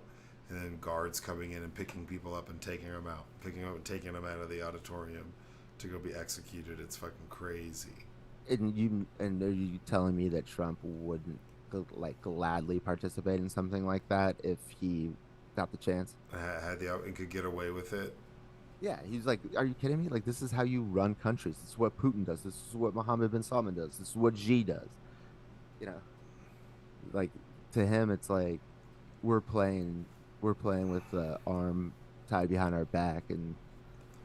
and then guards coming in and picking people up and taking them out, picking up and taking them out of the auditorium to go be executed. It's fucking crazy. And are you telling me that Trump wouldn't like gladly participate in something like that if he got the chance? Had the and could get away with it. Yeah, he's like, are you kidding me? Like, this is how you run countries. This is what Putin does. This is what Mohammed bin Salman does. This is what Xi does. You know, like to him, it's like we're playing, we're playing with the arm tied behind our back, and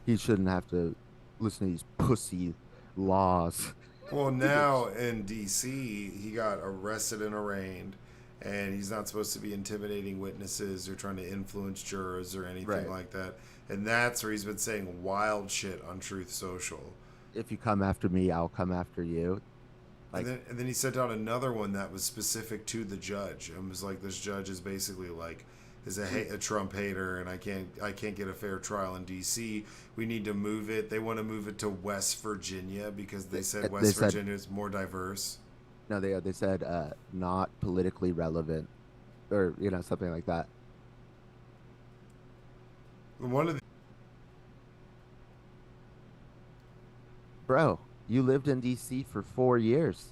he shouldn't have to listen to these pussy laws. Well, now in D.C., he got arrested and arraigned, and he's not supposed to be intimidating witnesses or trying to influence jurors or anything Right. like that. And that's where he's been saying wild shit on Truth Social. If you come after me, I'll come after you. And Like, then he sent out another one that was specific to the judge, and was like, this judge is basically like is a Trump hater, and I can't get a fair trial in D.C. We need to move it. They want to move it to West Virginia because they said they West said Virginia is more diverse. no, they said not politically relevant, or something like that. One of the Bro, you lived in DC for 4 years.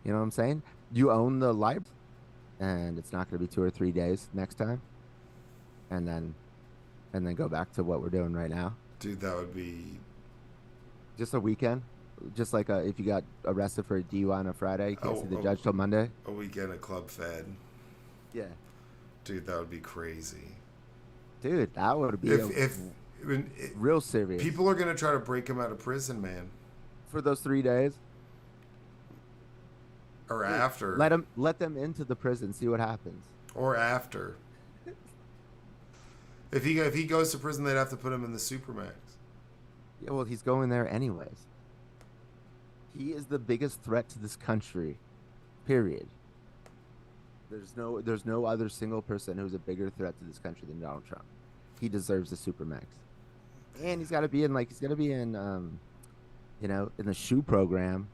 You know what I'm saying? You own the library, and it's not going to be 2 or 3 days next time, and then go back to what we're doing right now. dude, that would be Just a weekend, just like if you got arrested for a DUI on a Friday, you can't see the a, judge till Monday. a weekend at Club Fed. Yeah, Dude, that would be crazy. dude, that would be If I mean, real serious people are gonna try to break him out of prison, man, for those 3 days. or Dude, after, let them into the prison, see what happens. or after. If he goes to prison, they'd have to put him in the supermax. Yeah, well, he's going there anyways. He is the biggest threat to this country. Period. There's no other single person who's a bigger threat to this country than Donald Trump. He deserves the supermax. And he's gonna be in in the shoe program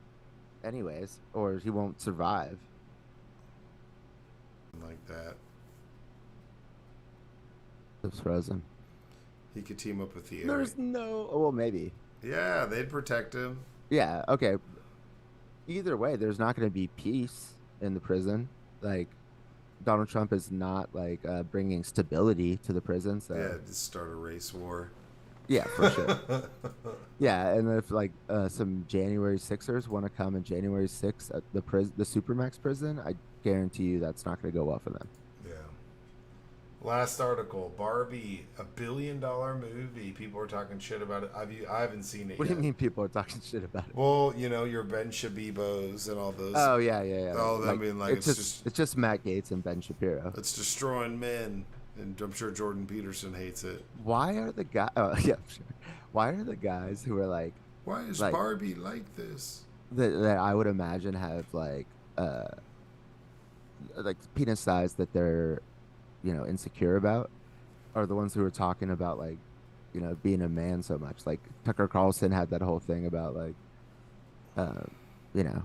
anyways, or he won't survive. Like that. It's frozen. He could team up with the area. There's no well, maybe. Yeah, they'd protect him. Yeah, okay. Either way, there's not gonna be peace in the prison. Like Donald Trump is not like bringing stability to the prison. So Yeah, just start a race war. yeah, for sure. Yeah, and if like some January Sixers want to come in January 6th at the Supermax prison, I guarantee you that's not going to go well for them. Yeah. Last article: Barbie, $1 billion movie. People are talking shit about it. I haven't seen it What do yet. you mean people are talking shit about it? Well, your Ben Shabibos and all those. Oh yeah. All of them being like, it's just Matt Gaetz and Ben Shapiro. it's destroying men, and I'm sure Jordan Peterson hates it. Why are the guys? Oh yeah, sure. Why are the guys who are Why is like Barbie like this? that I would imagine have penis size that they're insecure about are the ones who are talking about being a man so much. Like Tucker Carlson had that whole thing about uh you know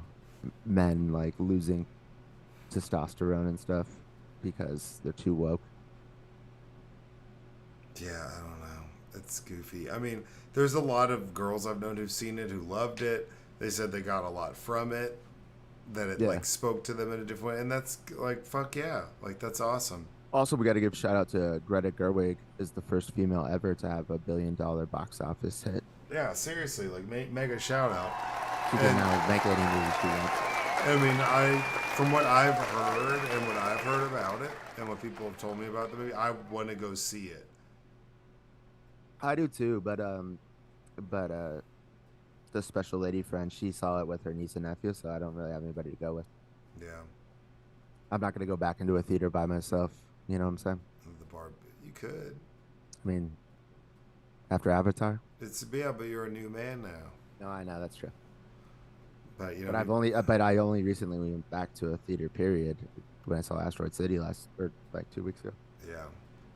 men like losing testosterone and stuff because they're too woke. Yeah, I don't know. It's goofy. I mean, there's a lot of girls I've known who've seen it who loved it. They said they got a lot from it, that it Yeah. spoke to them in a different way, and that's fuck yeah, that's awesome. Also, we got to give shout out to Greta Gerwig, is the first female ever to have $1 billion box office hit. Yeah, seriously, mega shout out. She can And now make any movie she wants. I mean, from what I've heard and what I've heard about it and what people have told me about the movie, I want to go see it. I do too, but the special lady friend, she saw it with her niece and nephew, so I don't really have anybody to go with. Yeah, I'm not gonna go back into a theater by myself. You know what I'm saying? the bar. You could. I mean, after Avatar. But you're a new man now. No, I know that's true. But But I only recently went back to a theater. Period. When I saw Asteroid City like 2 weeks ago. Yeah.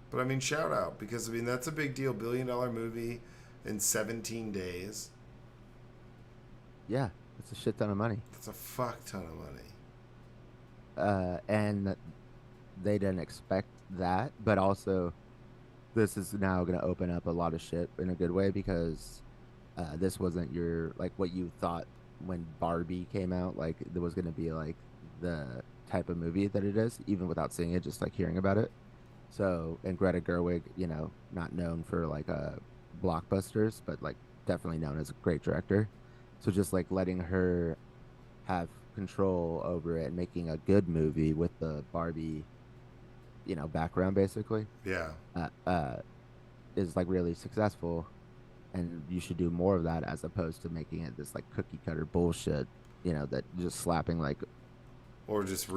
But I mean, shout out, because I mean, that's a big deal. $1 billion movie in 17 days. Yeah, it's a shit ton of money. That's a fuck ton of money. And they didn't expect that, but also this is now going to open up a lot of shit in a good way, because this wasn't what you thought when Barbie came out. Like there was going to be like the type of movie that it is, even without seeing it, just like hearing about it. So, and Greta Gerwig, not known for like blockbusters, but like definitely known as a great director. So just like letting her have control over it and making a good movie with the Barbie, background basically, Yeah. uh, uh, is like really successful. And you should do more of that as opposed to making it this like cookie cutter bullshit, that just slapping like Or just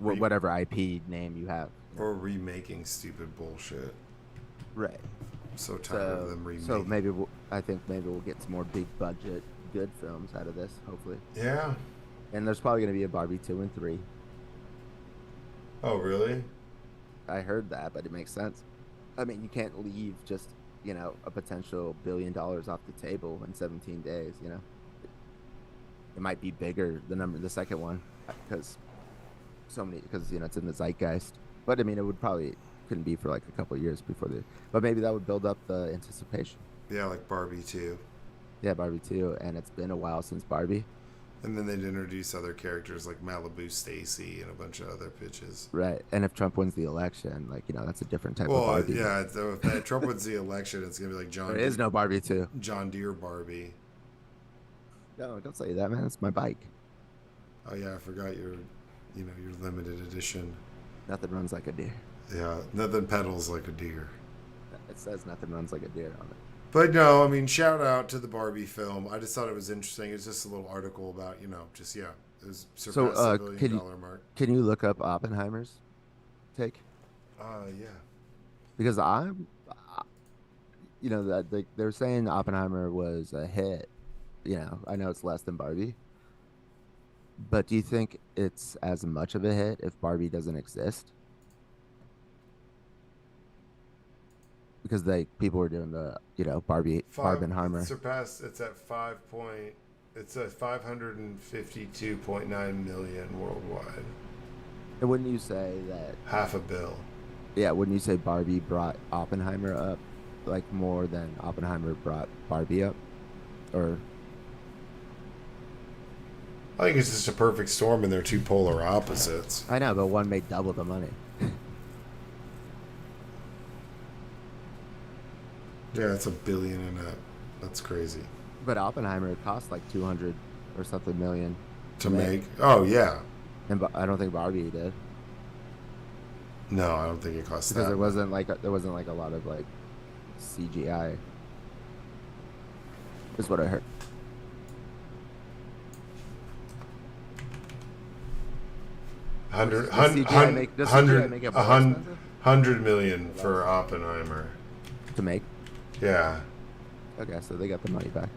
whatever IP name you have. or remaking stupid bullshit. Right. I'm so tired of them remaking. So I think maybe we'll get some more big budget good films out of this, hopefully. Yeah. And there's probably going to be a Barbie 2 and 3. Oh, really? I heard that, but it makes sense. I mean, you can't leave just, a potential $1 billion off the table in 17 days, It might be bigger, the second one, because it's in the zeitgeist. But I mean, couldn't be for like a couple of years but maybe that would build up the anticipation. Yeah, like Barbie 2. Yeah, Barbie 2, and it's been a while since Barbie. And then they'd introduce other characters like Malibu Stacy and a bunch of other bitches. Right. And if Trump wins the election, that's a different type of Barbie. Yeah, so if Trump wins the election, it's going to be like There is no Barbie 2. John Deere Barbie. No, don't say that, man. It's my bike. Oh, yeah, I forgot your limited edition. Nothing runs like a deer. Yeah, nothing pedals like a deer. It says nothing runs like a deer on it. But no, I mean, shout out to the Barbie film. I just thought it was interesting. It's just a little article about, it was surpassed the $1 billion mark. Can you look up Oppenheimer's take? Yeah. Because that they're saying Oppenheimer was a hit. I know it's less than Barbie. But do you think it's as much of a hit if Barbie doesn't exist? Because people were doing the Barbenheimer. It's at 552.9 million worldwide. And wouldn't you say that $500 million? Yeah, wouldn't you say Barbie brought Oppenheimer up like more than Oppenheimer brought Barbie up? Or I think it's just a perfect storm and they're two polar opposites. I know, but one made double the money. Yeah, it's $1 billion in that. That's crazy. But Oppenheimer cost like 200 or something million to make. Oh yeah. And I don't think Barbie did. No, I don't think it cost because that. Because there wasn't like a lot of like CGI. Is what I heard. $100 million for Oppenheimer to make. Yeah. Okay, so they got the money back.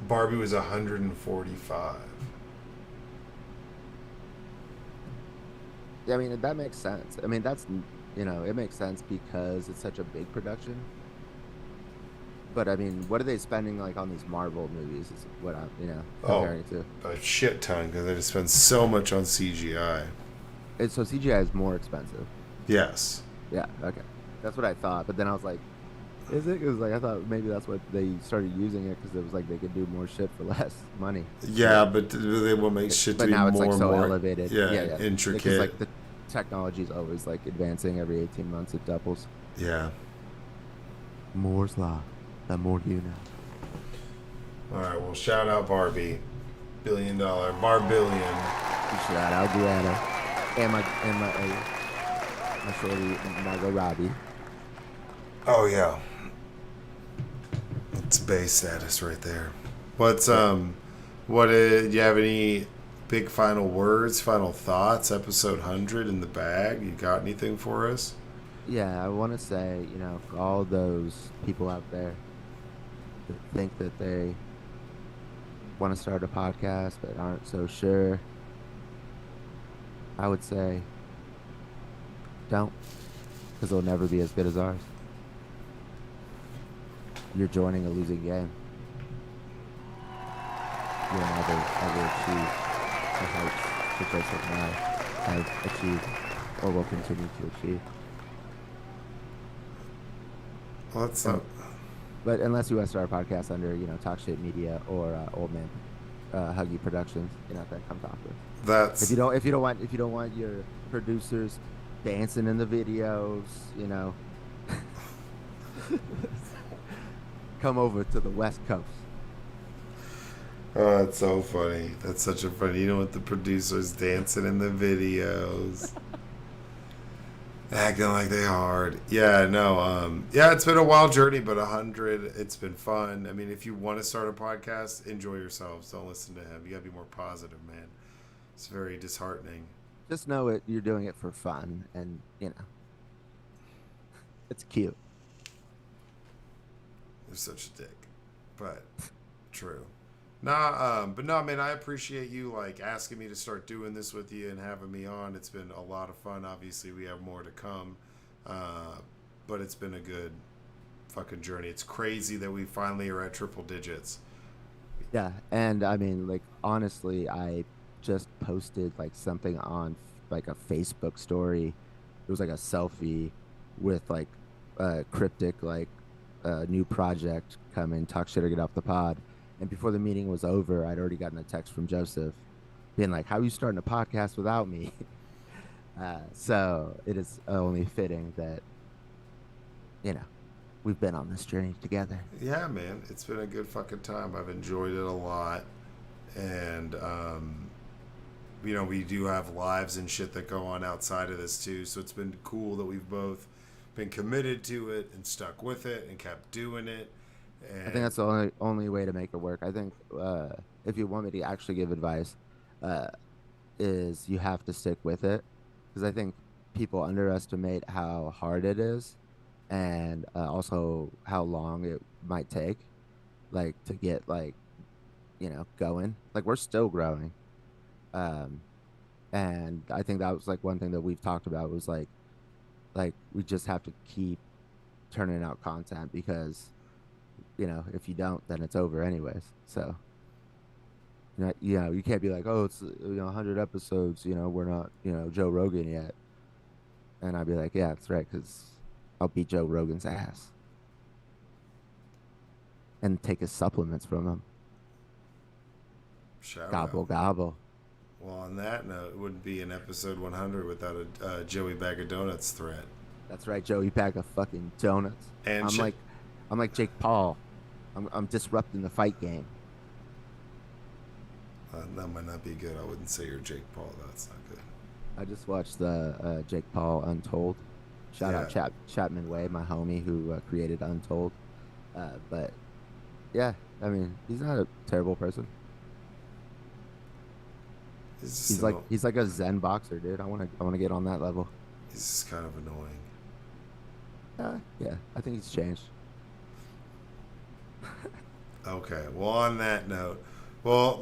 Barbie was 145. Yeah, I mean that makes sense. I mean that's it makes sense because it's such a big production. But I mean, what are they spending like on these Marvel movies? Is what I'm comparing to. A shit ton because they just spend so much on CGI. So CGI is more expensive. Yes. Yeah. Okay. That's what I thought. But then I was like, is it? Because like I thought maybe that's what they started using it because it was like they could do more shit for less money. Yeah, but they will make shit to be more and more. But now it's like so elevated. Yeah, intricate. Because like the technology is always like advancing every 18 months. It doubles. Yeah. Moore's law. The more you know. All right. Well, shout out Barbie, $1 billion Barbillion. Shout out Brianna and my shorty Margot Robbie. Oh yeah. It's base status right there. Do you have any big final words, final thoughts? Episode 100 in the bag. You got anything for us? Yeah, I want to say, for all those people out there that think that they want to start a podcast but aren't so sure, I would say don't, because it'll never be as good as ours. You're joining a losing game. You'll never, ever achieve the heights that Joseph and I have achieved or will continue to achieve. Well, that's not... But unless you want to start a podcast under, Talk Shit Media or Old Man Huggie Productions, then come talk to us. That's If you don't want your producers dancing in the videos, come over to the West Coast. oh, that's so funny. That's such a funny. You know what the producers dancing in the videos, acting like they hard. Yeah, no. Yeah, it's been a wild journey, but 100. It's been fun. I mean, if you want to start a podcast, enjoy yourselves. Don't listen to him. You gotta be more positive, man. It's very disheartening. Just know you're doing it for fun, and it's cute. You're such a dick, but true. Nah, but no, man, I appreciate you like asking me to start doing this with you and having me on. It's been a lot of fun. Obviously, we have more to come, but it's been a good fucking journey. It's crazy that we finally are at triple digits. Yeah, and I mean, like honestly, I just posted like something on like a Facebook story. It was like a selfie with like a cryptic like new project coming, talk shit or get off the pod. And before the meeting was over, I'd already gotten a text from Joseph being like, "How are you starting a podcast without me?" So it is only fitting that you know we've been on this journey together. Yeah, man, it's been a good fucking time. I've enjoyed it a lot, and we do have lives and shit that go on outside of this too. So it's been cool that we've both been committed to it and stuck with it and kept doing it. And I think that's the only way to make it work. I think if you want me to actually give advice, uh, is you have to stick with it, because I think people underestimate how hard it is, and also how long it might take, like to get like going. Like we're still growing, um, and I think that was like one thing that we've talked about was like we just have to keep turning out content, because if you don't, then it's over anyways. So you can't be like, oh, it's 100 episodes, we're not Joe Rogan yet. And I'd be like, yeah, that's right, because I'll beat Joe Rogan's ass and take his supplements from him. shout Gobble out. gobble. Well, on that note, it wouldn't be an episode 100 without a Joey Bag of Donuts threat. That's right, Joey, pack of fucking donuts. And I'm like Jake Paul. I'm disrupting the fight game. that might not be good. I wouldn't say you're Jake Paul. That's not good. I just watched the Jake Paul Untold. Shout out Yeah. Chapman Way, my homie who created Untold. But yeah, I mean, he's not a terrible person. He's like a Zen boxer, dude. I wanna get on that level. He's just kind of annoying. Yeah, I think he's changed. Okay. Well, on that note, well,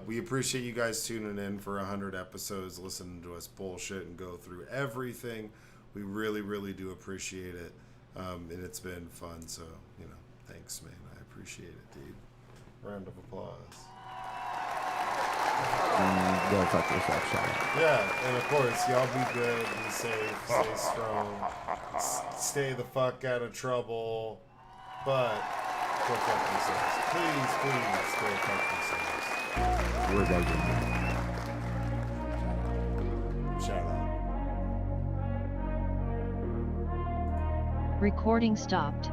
we appreciate you guys tuning in for 100 episodes, listening to us bullshit and go through everything. We really, really do appreciate it. And it's been fun. So, thanks, man. I appreciate it, dude. Round of applause. Go fuck yourself, shout out. Yeah, and of course, y'all be good, be safe, stay strong, stay the fuck out of trouble, but go fuck yourselves. Please, please, go fuck yourselves. We're begging. Shout out. Recording stopped.